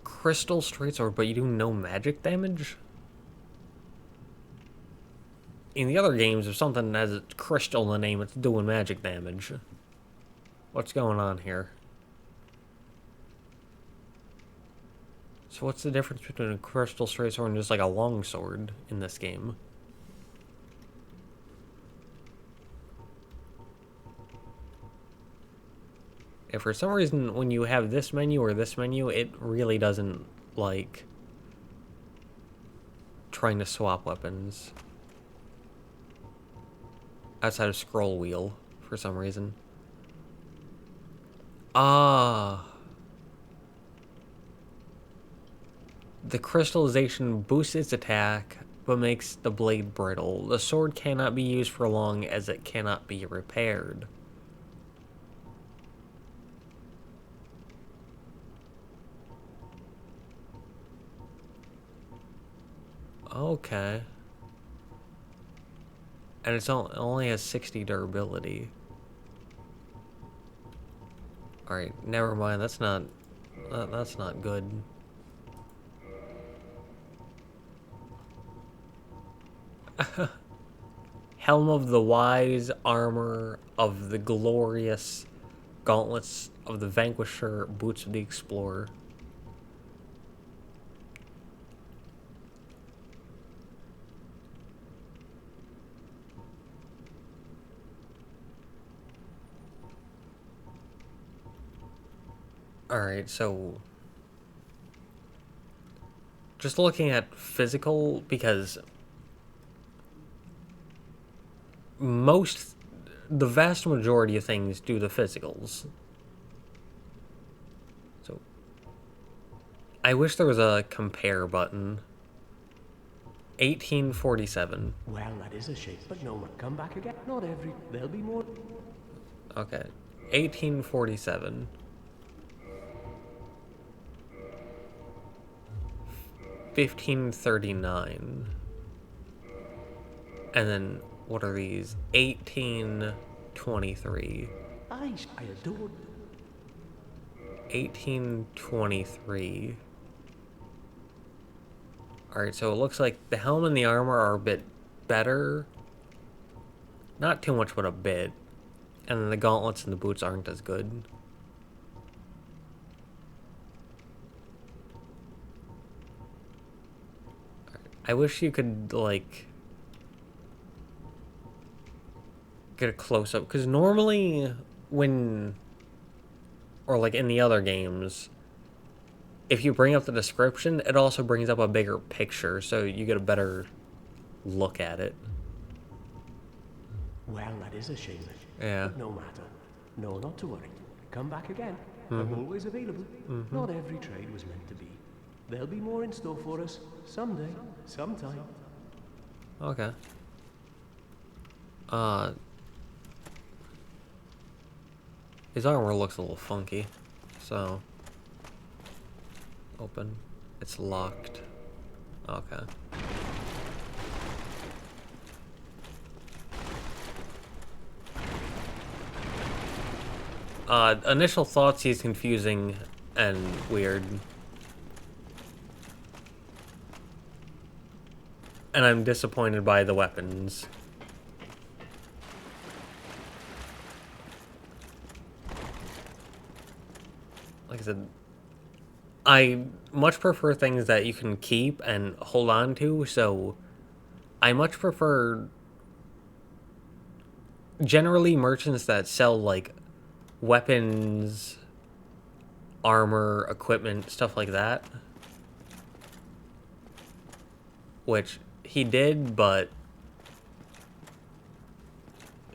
Crystal straight sword, but you do no magic damage? In the other games, if something has a crystal in the name, it's doing magic damage. What's going on here? So what's the difference between a crystal straight sword and just like a long sword in this game? If for some reason when you have this menu or this menu, it really doesn't like trying to swap weapons outside of scroll wheel for some reason. Ah. The crystallization boosts its attack, but makes the blade brittle. The sword cannot be used for long as it cannot be repaired. Okay. And it only has 60 durability. Alright, never mind. That's not good. Helm of the Wise, armor of the glorious, gauntlets of the Vanquisher, boots of the Explorer. Alright, so just looking at physical, because the vast majority of things do the physicals. So I wish there was a compare button. 1847. Well, that is a shame, but no one come back again. Not every. There'll be more. Okay. 1847. 1539. And then, what are these? 1823. I adore. 1823. Alright, so it looks like the helm and the armor are a bit better. Not too much, but a bit. And then the gauntlets and the boots aren't as good. I wish you could, like, get a close-up. Because normally, when... Or, like, in the other games, if you bring up the description, it also brings up a bigger picture, so you get a better look at it. Well, that is a shame. Yeah. But no matter. No, not to worry. Come back again. I'm always available. Not every trade was meant to be. There'll be more in store for us someday, sometime. Okay. His armor looks a little funky, so... Open. It's locked. Okay. Initial thoughts, he's confusing and weird. And I'm disappointed by the weapons. Like I said, I much prefer things that you can keep and hold on to, so I much prefer generally merchants that sell, like, weapons, armor, equipment, stuff like that. Which he did, but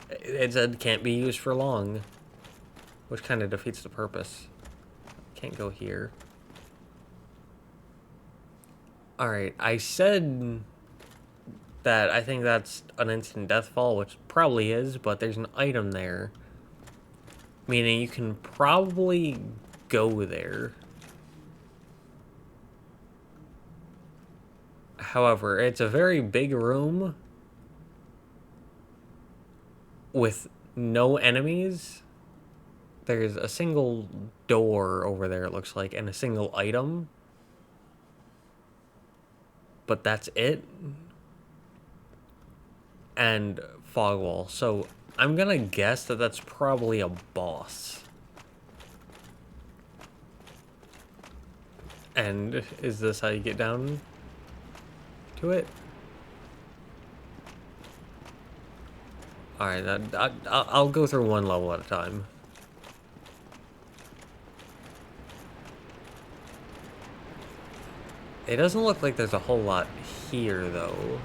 it said can't be used for long, which kind of defeats the purpose. Can't go here. Alright, I said that I think that's an instant death fall, which probably is, but there's an item there. Meaning you can probably go there. However, it's a very big room with no enemies. There's a single door over there, it looks like, and a single item. But that's it. And fog wall. So I'm gonna guess that that's probably a boss. And is this how you get down to it? Alright, I'll go through one level at a time. It doesn't look like there's a whole lot here, though.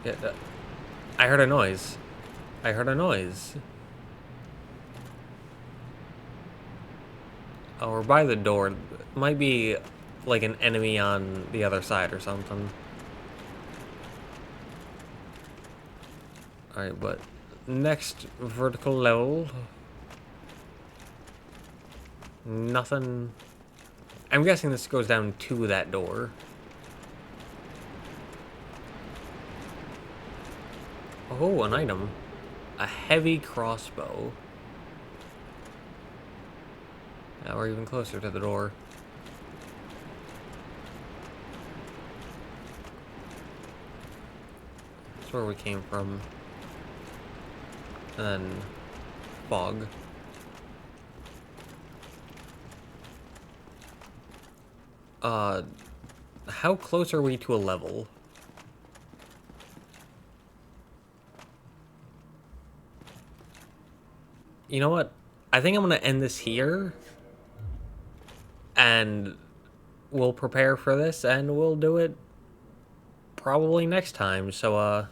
Yeah, I heard a noise. I heard a noise. Oh, we're by the door. It might be like an enemy on the other side or something. Alright, but next vertical level. Nothing. I'm guessing this goes down to that door. Oh, an item. A heavy crossbow. Now we're even closer to the door. That's where we came from. And then fog. How close are we to a level? You know what? I think I'm gonna end this here. And we'll prepare for this and we'll do it probably next time. So,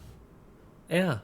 yeah.